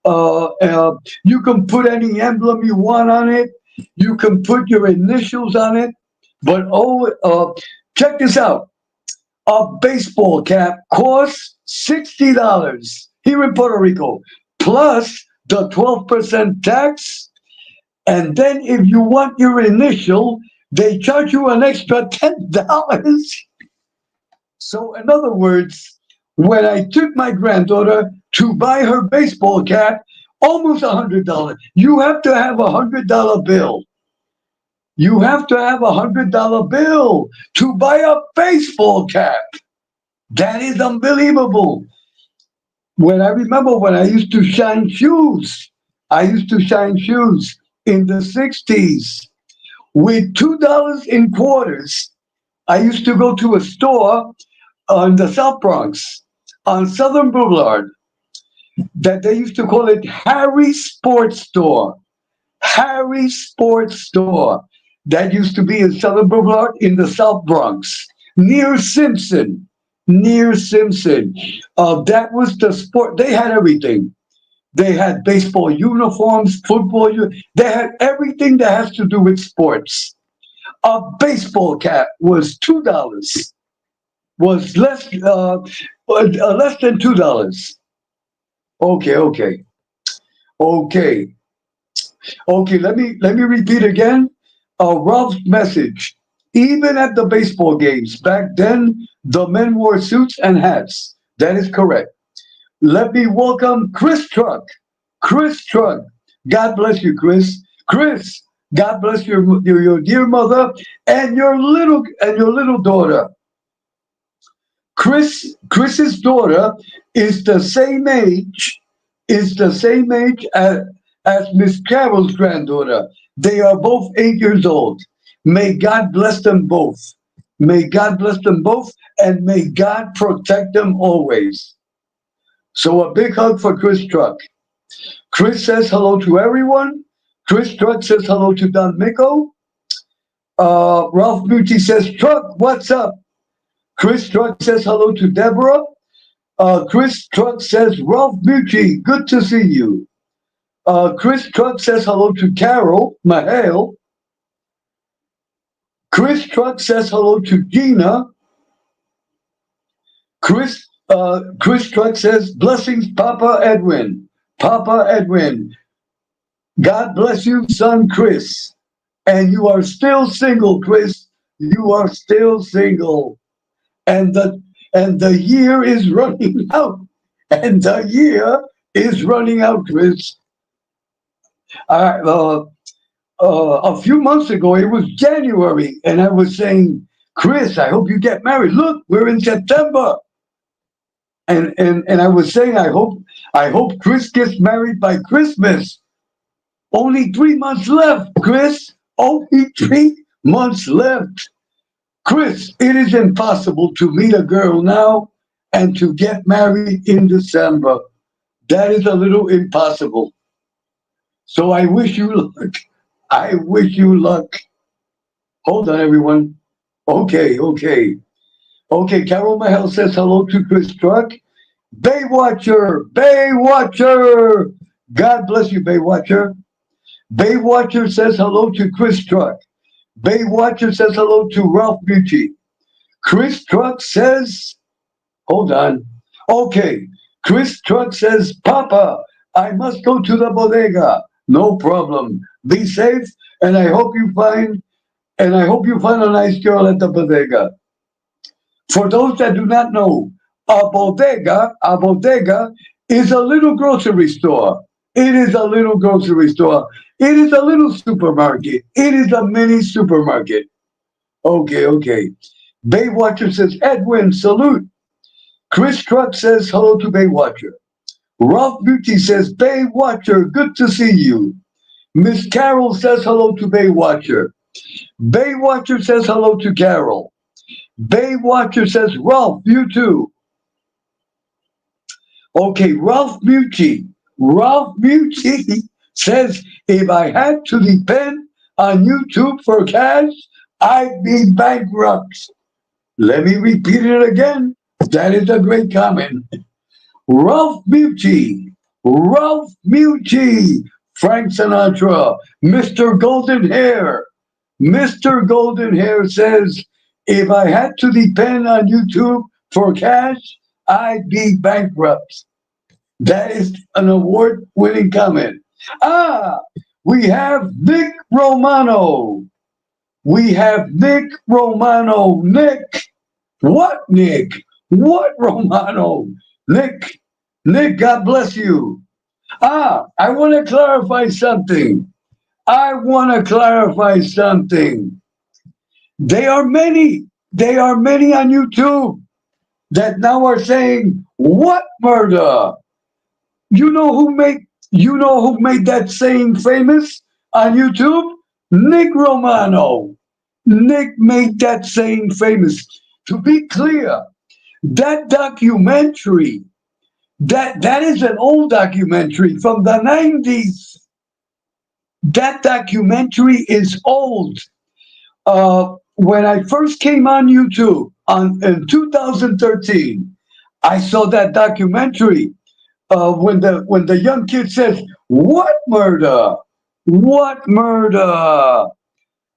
You can put any emblem you want on it. You can put your initials on it. But check this out. A baseball cap costs $60 here in Puerto Rico, plus the 12% tax. And then if you want your initial, they charge you an extra $10. So in other words, when I took my granddaughter to buy her baseball cap, almost $100. You have to have $100 bill. You have to have $100 bill to buy a baseball cap. That is unbelievable. When I used to shine shoes, in the 60s with $2 in quarters. I used to go to a store in the South Bronx on Southern Boulevard that they used to call it Harry's Sports Store. Harry's Sports Store. That used to be in Southern Boulevard in the South Bronx, near Simpson. That was the sport. They had everything. They had baseball uniforms, they had everything that has to do with sports. A baseball cap was $2. Was less than $2. Okay, okay, okay, okay. Let me repeat again. Ralph's message. Even at the baseball games back then, the men wore suits and hats. That is correct. Let me welcome Chris Truck. Chris Truck. God bless you, Chris. Chris, God bless your dear mother and your little daughter. Chris's daughter is the same age as Miss Carol's granddaughter. They are both 8 years old. May God bless them both. May God bless them both, and may God protect them always. So a big hug for Chris Truck. Chris says hello to everyone. Chris Truck says hello to Don Miko. Ralph Mucci says, Truck, what's up? Chris Truck says hello to Deborah. Chris Truck says, Ralph Mucci, good to see you. Chris Truck says hello to Carol Mahale. Chris Truck says hello to Gina. Chris Truck says, blessings, Papa Edwin. Papa Edwin, God bless you, son Chris. And you are still single, Chris. You are still single. And the year is running out. And the year is running out, Chris. A few months ago, it was January, and I was saying, Chris, I hope you get married. Look, we're in September. And I was saying, I hope Chris gets married by Christmas. Only 3 months left, Chris. Only 3 months left. Chris, it is impossible to meet a girl now and to get married in December. That is a little impossible. So I wish you luck. I wish you luck. Hold on, everyone. Okay. Carol Mahel says hello to Chris Truck. Baywatcher. God bless you, Baywatcher. Baywatcher says hello to Chris Truck. Baywatcher says hello to Ralph Mucci. Chris Truck says, hold on. Okay. Chris Truck says, Papa, I must go to the bodega. No problem. Be safe, and I hope you find a nice girl at the bodega. For those that do not know, a bodega is a little grocery store. It is a little grocery store. It is a little supermarket. It is a mini supermarket. Okay. Baywatcher says, Edwin, salute. Chris Truck says hello to Baywatcher. Ralph Beauty says, Baywatcher, good to see you. Miss Carol says hello to Baywatcher. Baywatcher says hello to Carol. Baywatcher says, Ralph, you too. Okay, Ralph Mucci says, if I had to depend on YouTube for cash, I'd be bankrupt. Let me repeat it again. That is a great comment. Ralph Mucci, Frank Sinatra, Mr. Golden Hair. Mr. Golden Hair says, if I had to depend on YouTube for cash, I'd be bankrupt. That is an award-winning comment. We have Nick Romano. Nick. What, Nick? What, Romano? Nick, God bless you. I want to clarify something. There are many on YouTube that now are saying, what murder? You know who made that saying famous on YouTube? Nick Romano. Nick made that saying famous. To be clear, that documentary, that is an old documentary from the 90s. That documentary is old. When I first came on YouTube in 2013, I saw that documentary when the young kid says, "What murder? What murder?"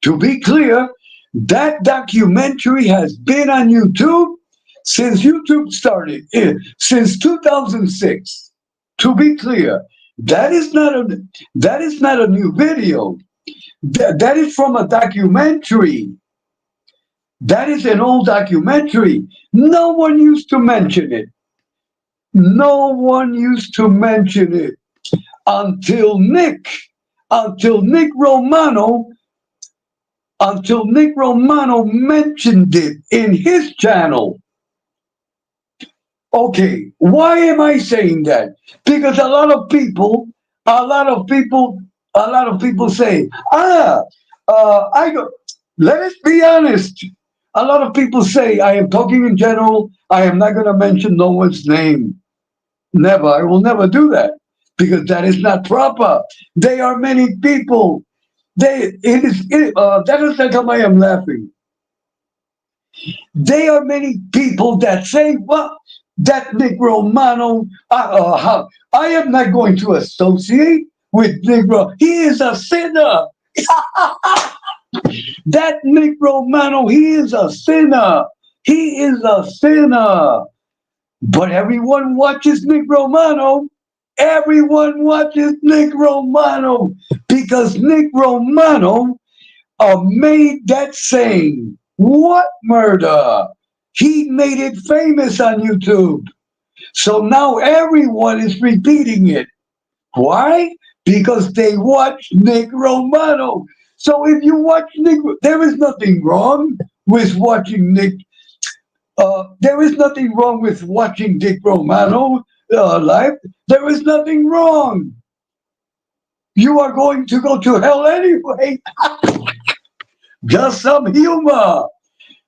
To be clear, that documentary has been on YouTube since YouTube started, since 2006. To be clear, that is not a new video. That is from a documentary. That is an old documentary. No one used to mention it. No one used to mention it until Nick Romano, until Nick Romano mentioned it in his channel. Okay, why am I saying that? Because a lot of people, a lot of people, a lot of people say, I go. Let us be honest. A lot of people say I am talking in general. I am not going to mention no one's name. Never. I will never do that because that is not proper. There are many people. That is not how I am laughing. There are many people that say, well, that Nick Romano, I am not going to associate with Nick Romano. He is a sinner. That Nick Romano, he is a sinner. He is a sinner. But everyone watches Nick Romano. Everyone watches Nick Romano because Nick Romano made that saying, "What murder?" He made it famous on YouTube. So now everyone is repeating it. Why? Because they watch Nick Romano. So if you watch Nick, there is nothing wrong with watching Nick. There is nothing wrong with watching Nick Romano live. There is nothing wrong. You are going to go to hell anyway. Just some humor.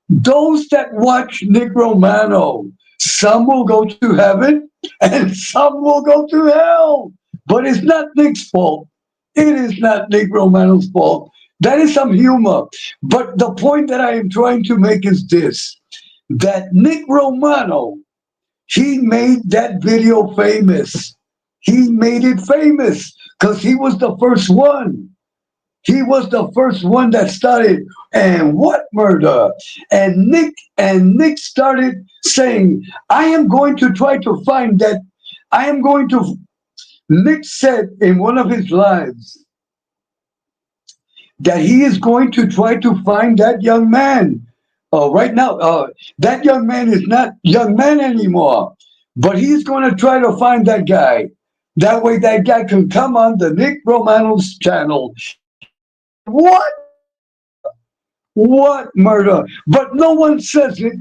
Those that watch Nick Romano, some will go to heaven and some will go to hell. But it's not Nick's fault. It is not Nick Romano's fault. That is some humor. But the point that I am trying to make is this, that Nick Romano, he made that video famous. He made it famous because he was the first one. He was the first one that started, and what murder? And Nick started saying, I am going to try to find that. Nick said in one of his lives that he is going to try to find that young man. Right now, that young man is not young man anymore, but he's going to try to find that guy. That way that guy can come on the Nick Romano's channel. What? What murder? But no one says it.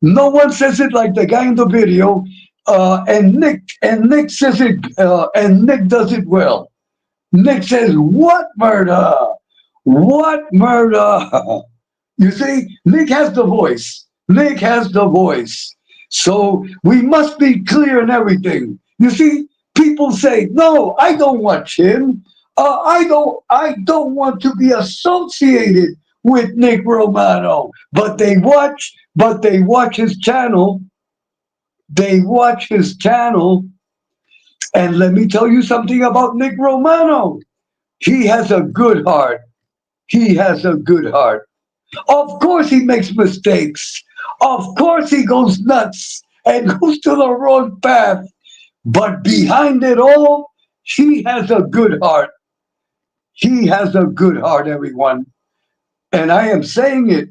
No one says it like the guy in the video. And Nick says it, and Nick does it well. Nick says, what murder? What murder? You see, Nick has the voice. Nick has the voice. So we must be clear in everything. You see, people say, no, I don't watch him. I don't want to be associated with Nick Romano. But they watch his channel. They watch his channel. And let me tell you something about Nick Romano. He has a good heart. He has a good heart. Of course he makes mistakes. Of course he goes nuts and goes to the wrong path. But behind it all, he has a good heart. He has a good heart, everyone. And I am saying it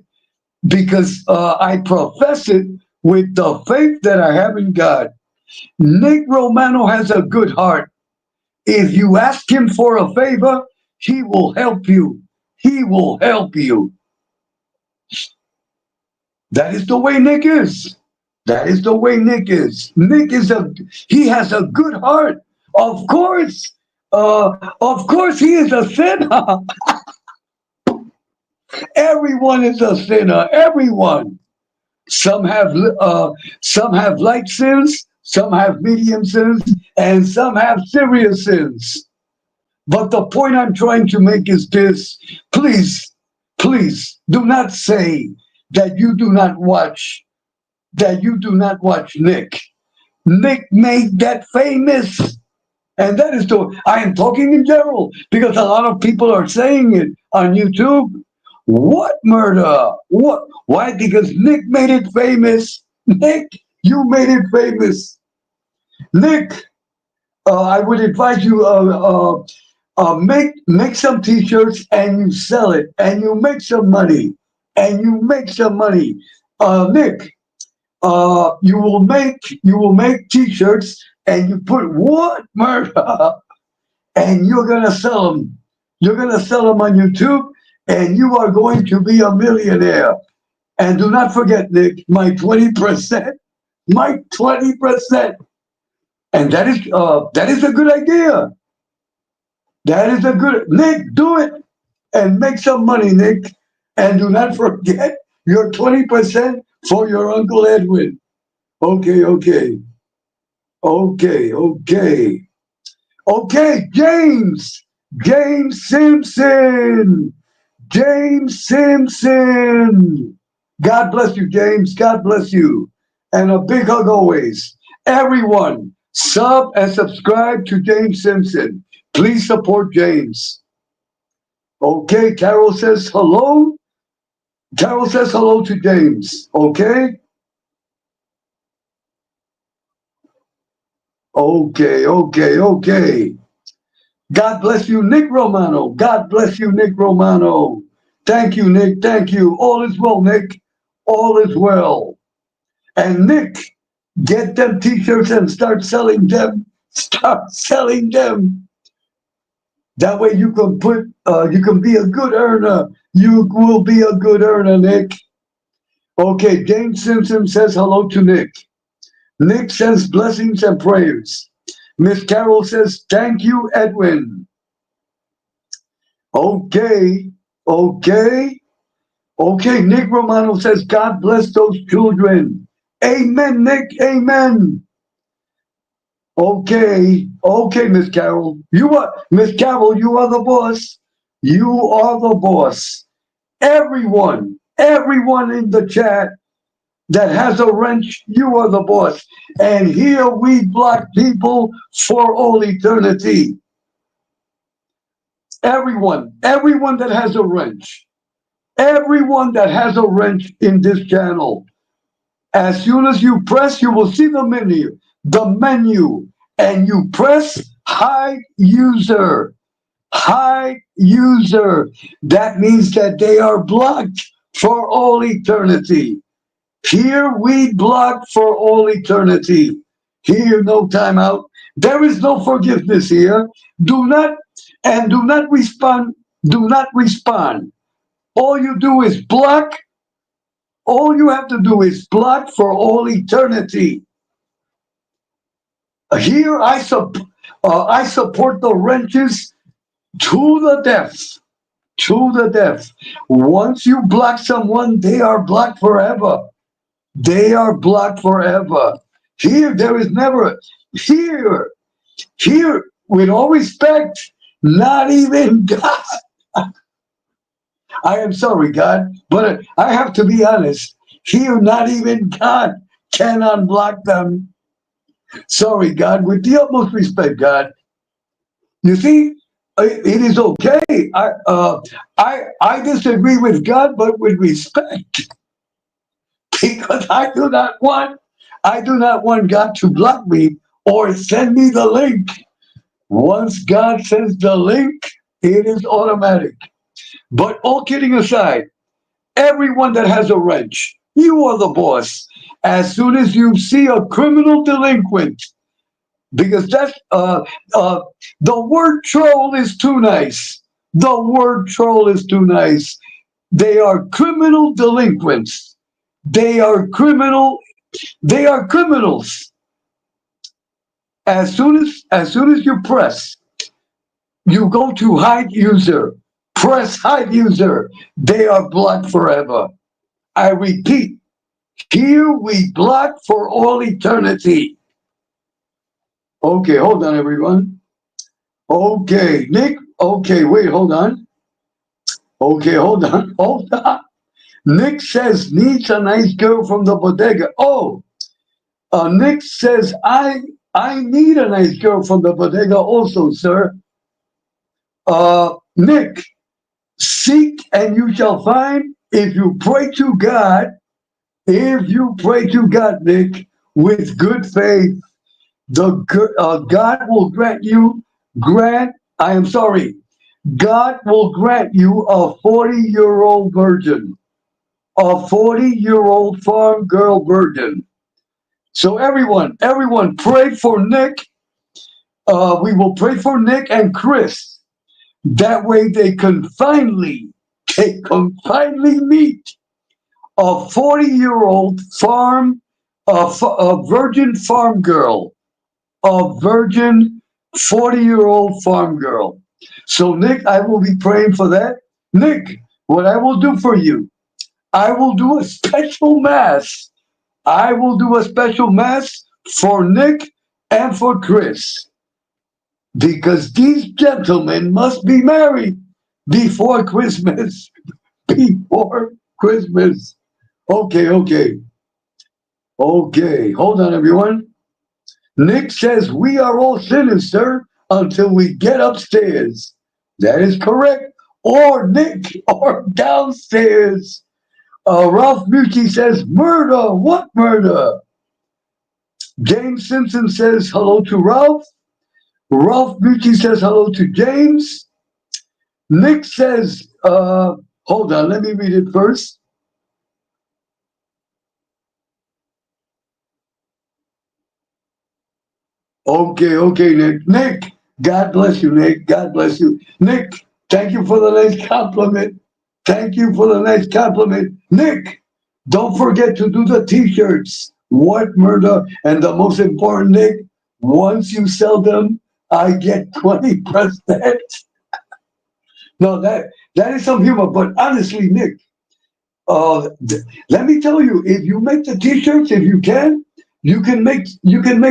because I profess it with the faith that I have in God. Nick Romano has a good heart. If you ask him for a favor, he will help you. He will help you. That is the way Nick is. That is the way Nick is. He has a good heart. Of course he is a sinner. Everyone is a sinner. Everyone. Some have light sins, some have medium sins, and some have serious sins. But the point I'm trying to make is this: please do not say that you do not watch Nick. Nick made that famous. And that is I am talking in general because a lot of people are saying it on YouTube. What murder? What? Why? Because Nick made it famous. Nick, you made it famous. Nick, I would advise you make some t-shirts and you sell it and you make some money and you make some money. Nick, you will make t-shirts and you put what murder and you're gonna sell them. You're gonna sell them on YouTube and you are going to be a millionaire. And do not forget, Nick, my 20%, my 20%. And that is a good idea. That is a good Nick, do it and make some money, Nick. And do not forget your 20% for your Uncle Edwin. Okay, okay. Okay, okay. Okay, James. James Simpson. James Simpson. God bless you, James. God bless you. And a big hug always. Everyone, sub and subscribe to James Simpson. Please support James. Okay, Carol says hello. Carol says hello to James. Okay? Okay, okay, okay. God bless you, Nick Romano. God bless you, Nick Romano. Thank you, Nick. Thank you. All is well, Nick. All is well. And Nick, get them t-shirts and start selling them. Start selling them. That way you can be a good earner. You will be a good earner, Nick. Okay, James Simpson says hello to Nick. Nick sends blessings and prayers. Miss Carol says, thank you, Edwin. Okay, okay, okay. Nick Romano says, God bless those children. Amen, Nick, amen. Okay, okay, Miss Carol. Miss Carol, you are the boss. You are the boss. Everyone in the chat that has a wrench, you are the boss. And here we block people for all eternity. Everyone that has a wrench, everyone that has a wrench in this channel, as soon as you press, you will see the menu, and you press hide user. Hide user. That means that they are blocked for all eternity. Here we block for all eternity. Here, no timeout. There is no forgiveness here. Do not respond. Do not respond. All you do is block. All you have to do is block for all eternity. Here I support the wrenches to the death. To the death. Once you block someone, they are blocked forever. They are blocked forever. Here, there is never, here, with all respect, not even God. I am sorry, God, but I have to be honest. Here, not even God can unblock them. Sorry, God, with the utmost respect, God. You see, it is okay. I disagree with God, but with respect. Because I do not want God to block me or send me the link. Once God sends the link, it is automatic. But all kidding aside, everyone that has a wrench, you are the boss. As soon as you see a criminal delinquent, because that's the word troll is too nice. The word troll is too nice. They are criminal delinquents. They are criminals. As soon as you press, you go to hide user. Press hide user. They are blocked forever. I repeat, here we block for all eternity. Okay, hold on, everyone. Okay, Nick. Okay, wait, hold on. Okay, hold on. Hold on. Nick says needs a nice girl from the bodega. Oh, Nick says I need a nice girl from the bodega also, sir. Nick, seek and you shall find. If you pray to God, Nick, with good faith, God will grant you, God will grant you a 40-year-old virgin, a 40-year-old farm girl virgin. So everyone pray for Nick. We will pray for Nick and Chris. That way they can finally meet a 40-year-old a virgin farm girl, a virgin 40-year-old farm girl. So Nick, I will be praying for that. Nick, what I will do for you, I will do a special mass. I will do a special mass for Nick and for Chris, because these gentlemen must be married before Christmas. Before Christmas. Okay. Hold on, everyone. Nick says we are all sinners, sir, until we get upstairs. That is correct. Or Nick, or downstairs. Ralph Mucci says murder. What murder? James Simpson says hello to Ralph. Ralph Mucci says hello to James. Nick says, hold on, let me read it first. Okay, Nick. Nick, God bless you, Nick. God bless you. Nick, thank you for the nice compliment. Thank you for the nice compliment. Nick, don't forget to do the t-shirts. What murder? And the most important, Nick, once you sell them, I get 20%. No, that is some humor, but honestly, Nick, let me tell you, if you make the t-shirts, if you can make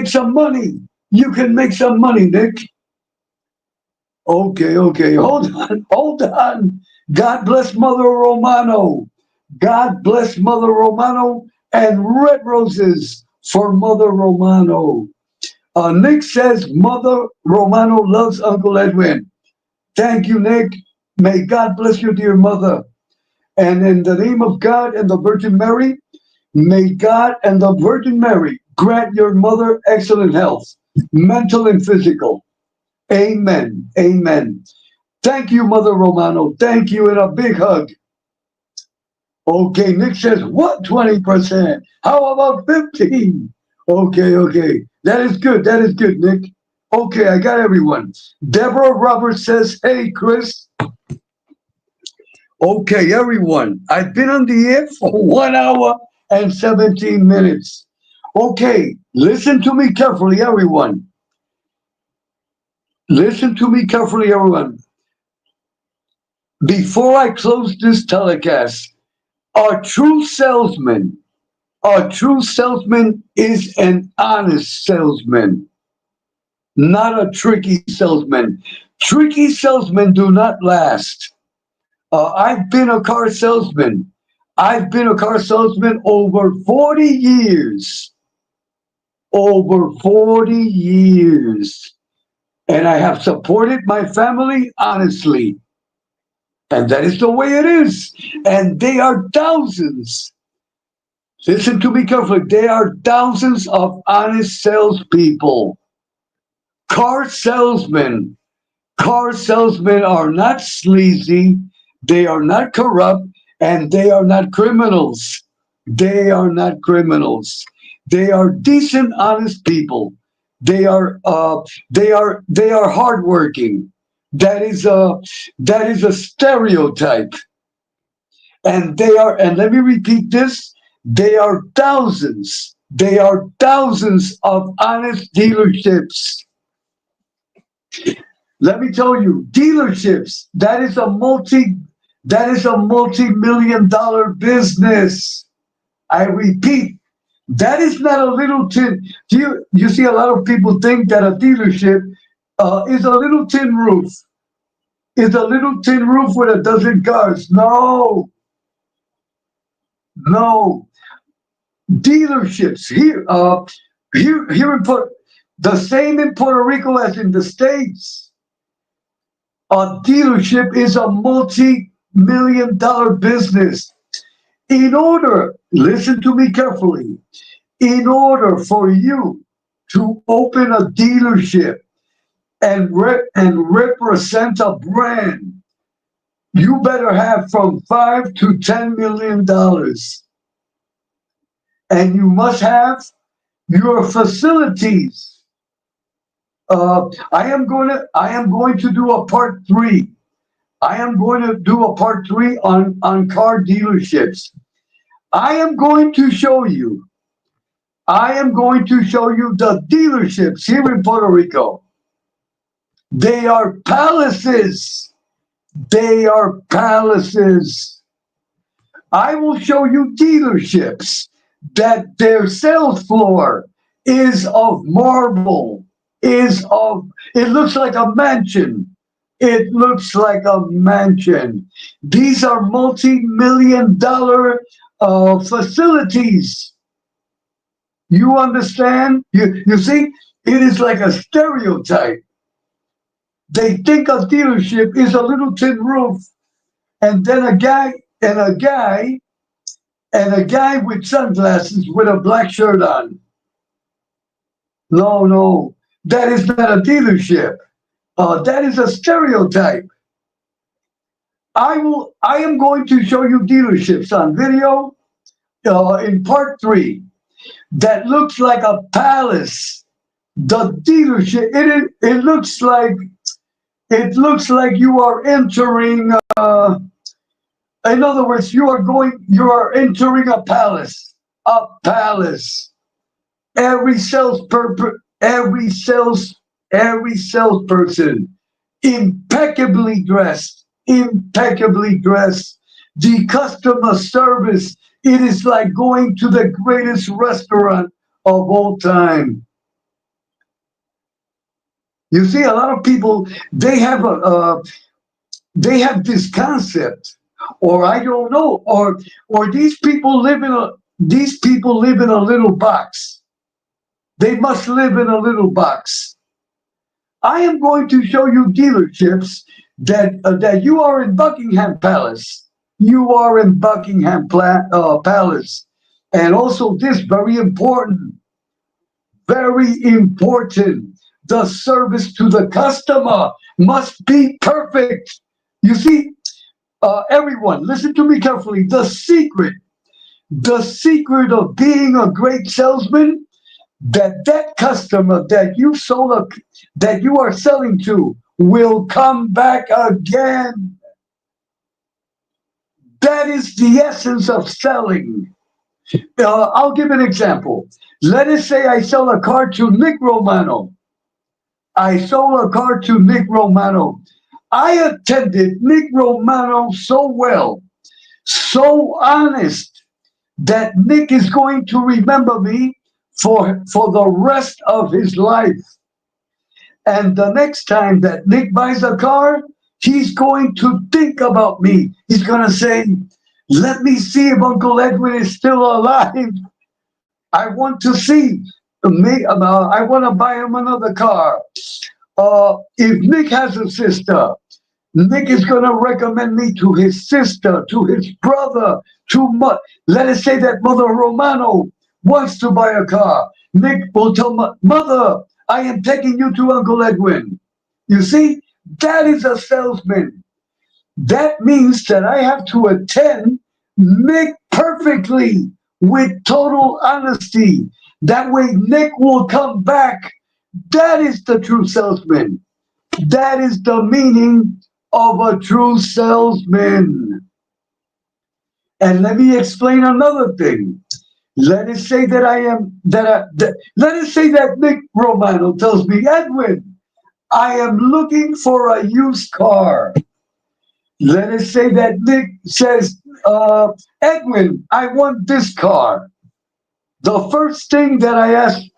some money. You can make some money, Nick. Okay. Hold on. God bless Mother Romano. God bless Mother Romano, and red roses for Mother Romano. Nick says Mother Romano loves Uncle Edwin. Thank you, Nick. May God bless your dear mother. And in the name of God and the Virgin Mary, may God and the Virgin Mary grant your mother excellent health, mental and physical. Amen. Thank you, Mother Romano. Thank you, and a big hug. Okay, Nick says, what 20%? How about 15? Okay. That is good, Nick. Okay, I got everyone. Deborah Roberts says, hey, Chris. Okay, everyone. I've been on the air for 1 hour and 17 minutes. Okay, listen to me carefully, everyone. Listen to me carefully, everyone. Before I close this telecast, a true salesman is an honest salesman, not a tricky salesman. Tricky salesmen do not last. I've been a car salesman. I've been a car salesman over 40 years. Over 40 years. And I have supported my family honestly. And that is the way it is. And they are thousands. Listen to me carefully. There are thousands of honest salespeople. Car salesmen are not sleazy. They are not corrupt, and they are not criminals. They are not criminals. They are decent, honest people. They are hardworking. That is a stereotype. And let me repeat this, they are thousands of honest dealerships. Let me tell you, dealerships, that is a multi-million-dollar business. I repeat, that is not a little tin. You see, a lot of people think that a dealership is a little tin roof. It's a little tin roof with a dozen cars. No. Dealerships here in the same in Puerto Rico as in the States. A dealership is a multi-million-dollar business. Listen to me carefully. In order for you to open a dealership and represent a brand, you better have from $5 to $10 million. And you must have your facilities. I am going to do a part 3. I am going to do a part 3 on car dealerships. I am going to show you the dealerships here in Puerto Rico. They are palaces. They are palaces. I will show you dealerships that their sales floor is of marble, it looks like a mansion. It looks like a mansion. These are multi-million-dollar facilities. You understand? You see, it is like a stereotype. They think a dealership is a little tin roof, and then a guy with sunglasses with a black shirt on. No, that is not a dealership. That is a stereotype. I am going to show you dealerships on video in part 3 that looks like a palace. The dealership, it looks like you are entering. In other words, you are entering a palace. A palace. Every salesperson impeccably dressed. The customer service, it is like going to the greatest restaurant of all time. You see, a lot of people, they have this concept, or I don't know, or these people live in a little box. They must live in a little box. I am going to show you dealerships that you are in Buckingham Palace. You are in Buckingham Palace. And also this, very important, the service to the customer must be perfect. You see, everyone, listen to me carefully. The secret of being a great salesman, that customer that you are selling to will come back again. That is the essence of selling. I'll give an example. Let us say I sell a car to Nick Romano. I attended Nick Romano so well, so honest, that Nick is going to remember me for the rest of his life. And the next time that Nick buys a car, he's going to think about me. He's going to say, let me see if Uncle Edwin is still alive. I want to see. I want to buy him another car. If Nick has a sister, Nick is going to recommend me to his sister, to his brother, let us say that Mother Romano wants to buy a car. Nick will tell Mother, I am taking you to Uncle Edwin. You see, that is a salesman. That means that I have to attend Nick perfectly with total honesty. That way Nick will come back. That is the true salesman. That is the meaning of a true salesman. And let me explain another thing. Let us say that let us say that Nick Romano tells me, Edwin, I am looking for a used car. Let us say that Nick says, Edwin, I want this car. The first thing that I asked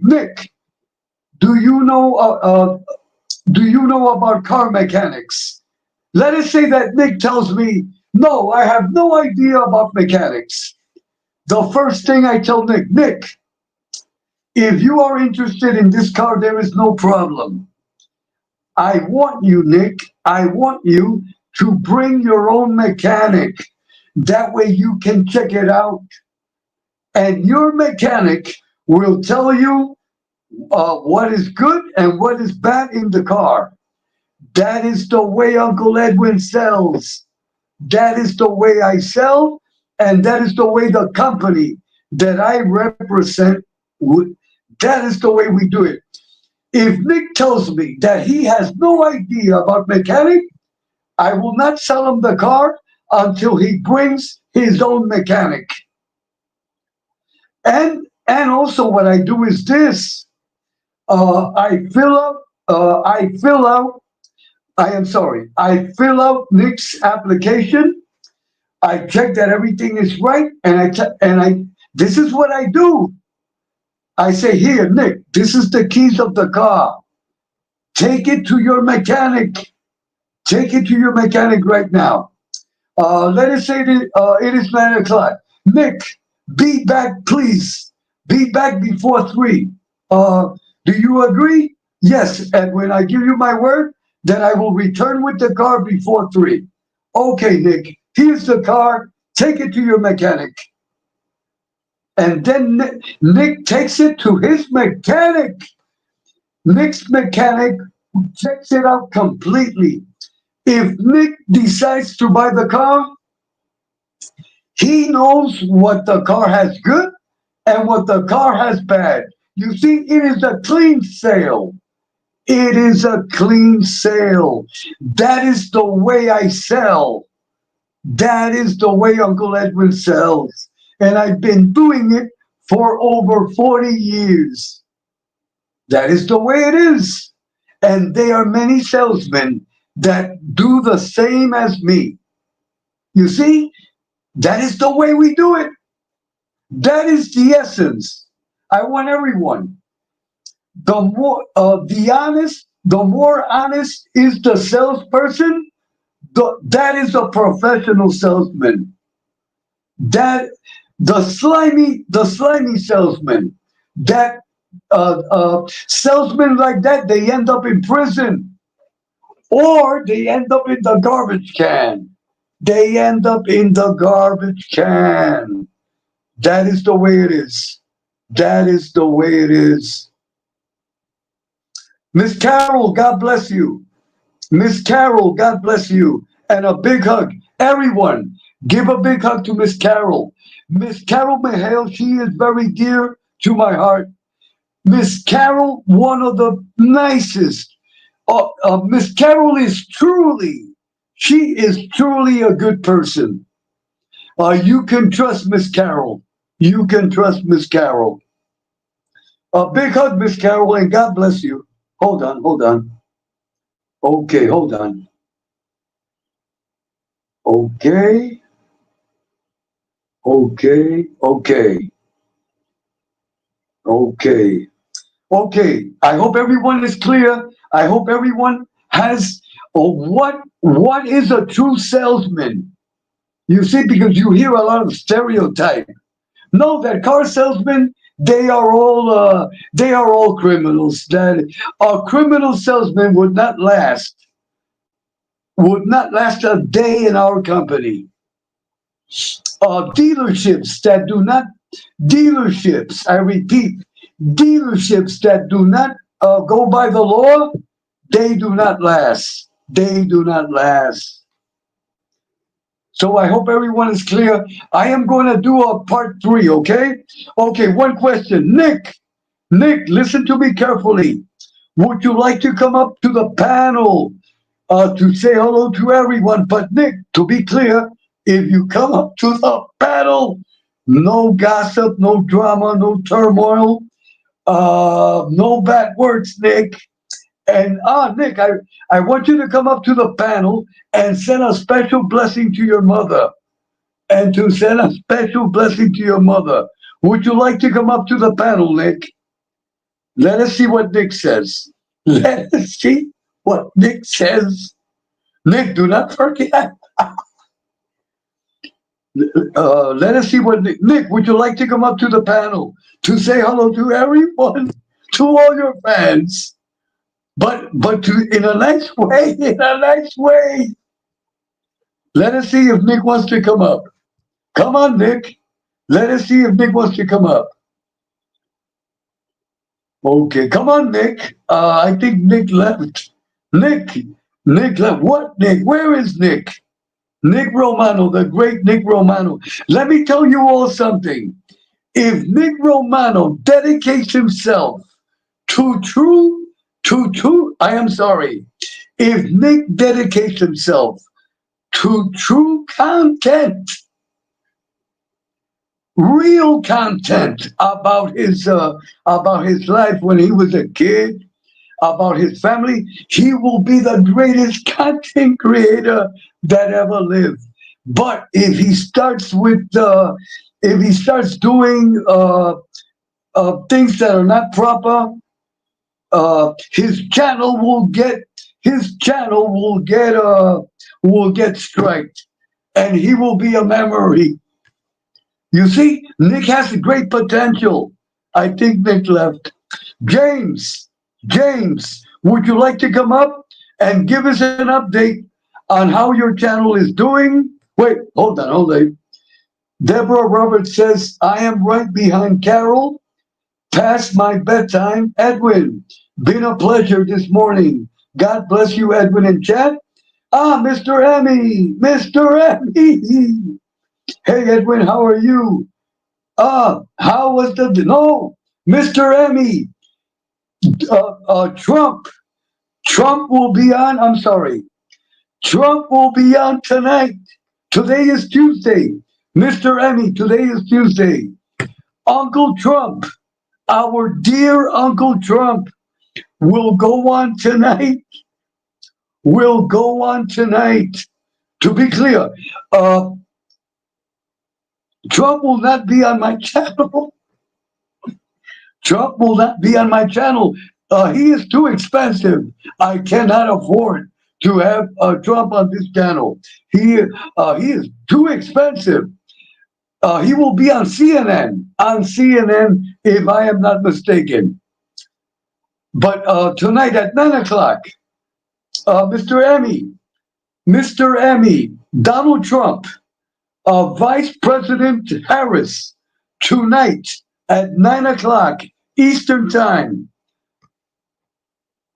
Nick, do you know about car mechanics? Let us say that Nick tells me, no, I have no idea about mechanics. The first thing I tell Nick, if you are interested in this car, there is no problem. I want you, Nick, to bring your own mechanic. That way you can check it out. and your mechanic will tell you what is good and what is bad in the car. That is the way Uncle Edwin sells. That is the way I sell, and that is the way the company that I represent would. That is the way we do it. If Nick tells me that he has no idea about mechanic, I will not sell him the car until he brings his own mechanic. And also what I do is this: I fill out. I fill out. I am sorry. I fill out Nick's application. I check that everything is right, and I. This is what I do. I say, here, Nick, this is the keys of the car. Take it to your mechanic. Take it to your mechanic right now. Let us say that it is 9 o'clock. Nick, be back, please. Be back before 3. Do you agree? Yes, Edwin, I give you my word that I will return with the car before 3. Okay, Nick, here's the car. Take it to your mechanic. And then Nick takes it to his mechanic. Nick's mechanic checks it out completely. If Nick decides to buy the car, he knows what the car has good and what the car has bad. You see, it is a clean sale. It is a clean sale. That is the way I sell. That is the way Uncle Edwin sells. And I've been doing it for over 40 years. That is the way it is. And there are many salesmen that do the same as me. You see, that is the way we do it. That is the essence. I want everyone. The more honest is the salesperson, that is a professional salesman. That the slimy salesman, that salesmen like that, they end up in prison, or they end up in the garbage can. They end up in the garbage can. That is the way it is. That is the way it is. Miss Carol, God bless you. Miss Carol, God bless you. And a big hug. Everyone, give a big hug to Miss Carol. Miss Carol Mihail, she is very dear to my heart. Miss Carol, one of the nicest. Miss Carol is she is truly a good person. You can trust Miss Carol. You can trust Miss Carol. A big hug, Miss Carol, and God bless you. Hold on. Okay, hold on. Okay. I hope everyone is clear. I hope everyone has what is a true salesman. You see, because you hear a lot of stereotype. No, that car salesmen, they are all criminals. That a criminal salesman would not last a day in our company. Dealerships, I repeat, dealerships that do not go by the law, they do not last. They do not last. So I hope everyone is clear. I am going to do a part 3, okay? Okay, one question. Nick, listen to me carefully. Would you like to come up to the panel to say hello to everyone? But Nick, to be clear, if you come up to the panel, no gossip, no drama, no turmoil, no bad words, Nick. And Nick, I want you to come up to the panel and send a special blessing to your mother. And to send a special blessing to your mother. Would you like to come up to the panel, Nick? Let us see what Nick says. Let us see what Nick says. Nick, do not forget. Let us see what Nick, would you like to come up to the panel to say hello to everyone, to all your fans? But in a nice way, Let us see if Nick wants to come up. Come on, Nick. Let us see if Nick wants to come up. Okay, come on, Nick. I think Nick left. Nick left. What, Nick? Where is Nick? Nick Romano, the great Nick Romano. Let me tell you all something. If Nick Romano dedicates himself to if Nick dedicates himself to true content, real content about his life when he was a kid, about his family, he will be the greatest content creator that ever lived. But if he starts doing things that are not proper, his channel will get striked, and he will be a memory. You see, Nick has a great potential. I think Nick left. James, would you like to come up and give us an update on how your channel is doing? Wait, hold on. Deborah Roberts says, I am right behind Carol. Past my bedtime. Edwin, been a pleasure this morning. God bless you, Edwin, in chat. Mr. Emmy. Hey, Edwin, how are you? How was Mr. Emmy. Trump will be on. I'm sorry. Trump will be on tonight. Today is Tuesday. Mr. Emmy, today is Tuesday. Uncle Trump, our dear Uncle Trump, will go on tonight. To be clear, Trump will not be on my channel. He is too expensive. I cannot afford to have Trump on this channel. He is too expensive. He will be on CNN. If I am not mistaken. But tonight at 9 o'clock, Mr. Emmy, Donald Trump, Vice President Harris, tonight at 9 o'clock Eastern Time.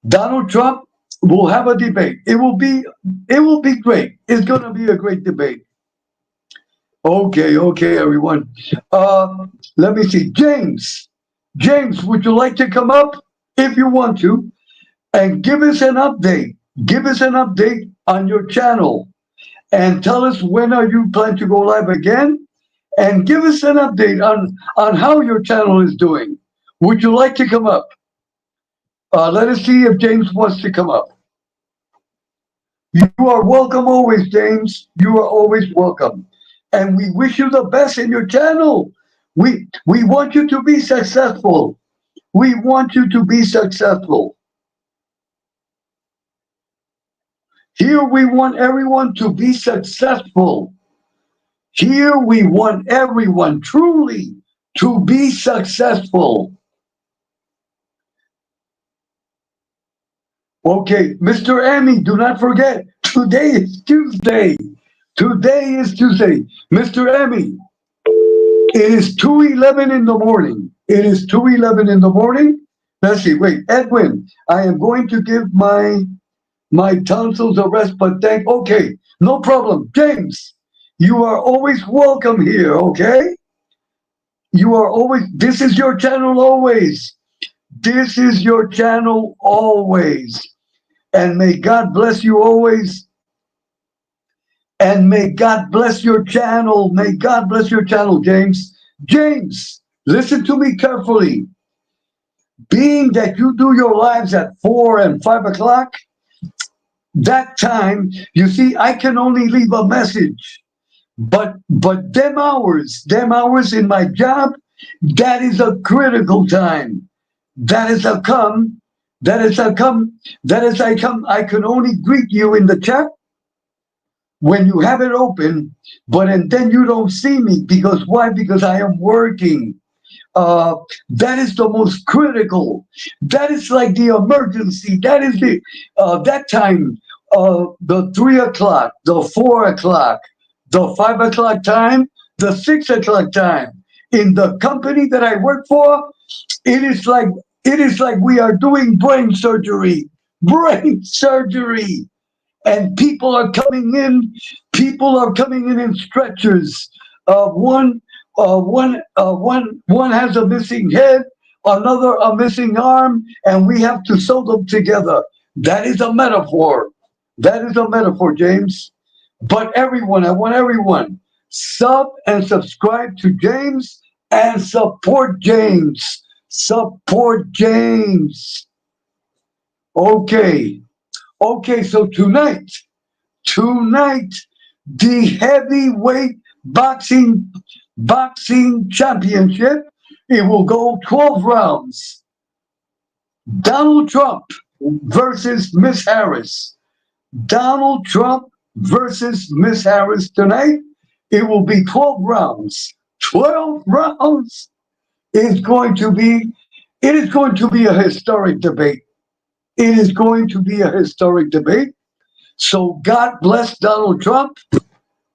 Donald Trump will have a debate. It will be great. It's going to be a great debate. Okay, everyone. Let me see. James, would you like to come up if you want to and give us an update? Give us an update on your channel and tell us when are you plan to go live again, and give us an update on how your channel is doing. Would you like to come up? Let us see if James wants to come up. You are welcome always, James. You are always welcome. And we wish you the best in your channel. We want you to be successful. Here we want everyone to be successful. Here we want everyone truly to be successful. Okay, Mr. Emmy, do not forget, today is Tuesday. Mr. Emmy, it is 2:11 in the morning. Let's see, wait, Edwin, I am going to give my tonsils a rest, but okay, no problem. James, you are always welcome here, okay? This is your channel always. And may God bless you always. And may God bless your channel. James. James, listen to me carefully. Being that you do your lives at 4 and 5 o'clock, that time, you see, I can only leave a message. But them hours in my job, that is a critical time. I can only greet you in the chat when you have it open, and then you don't see me. Because why? Because I am working. That is the most critical. That is like the emergency. That is that time, the 3 o'clock, the 4 o'clock, the 5 o'clock time, the 6 o'clock time. in the company that I work for, it is like we are doing brain surgery. Brain surgery. And people are coming in. People are coming in stretchers. One has a missing head, another a missing arm, and we have to sew them together. That is a metaphor. That is a metaphor, James. But everyone, I want everyone sub and subscribe to James and support James. Support James. Okay. Okay, so tonight, the heavyweight boxing championship, it will go 12 rounds. Donald Trump versus Miss Harris. Donald Trump versus Miss Harris tonight. It will be 12 rounds. 12 rounds is going to be, it is going to be a historic debate. It is going to be a historic debate. So God bless Donald Trump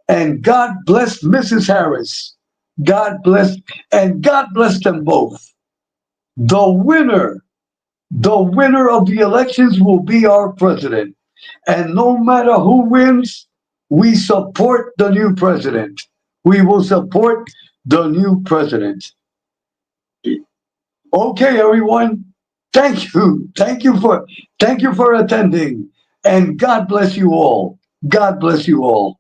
and God bless Mrs. Harris. God bless, and God bless them both. The winner of the elections will be our president. And no matter who wins, we support the new president. We will support the new president. Okay, everyone. Thank you. Thank you for attending. And God bless you all. God bless you all.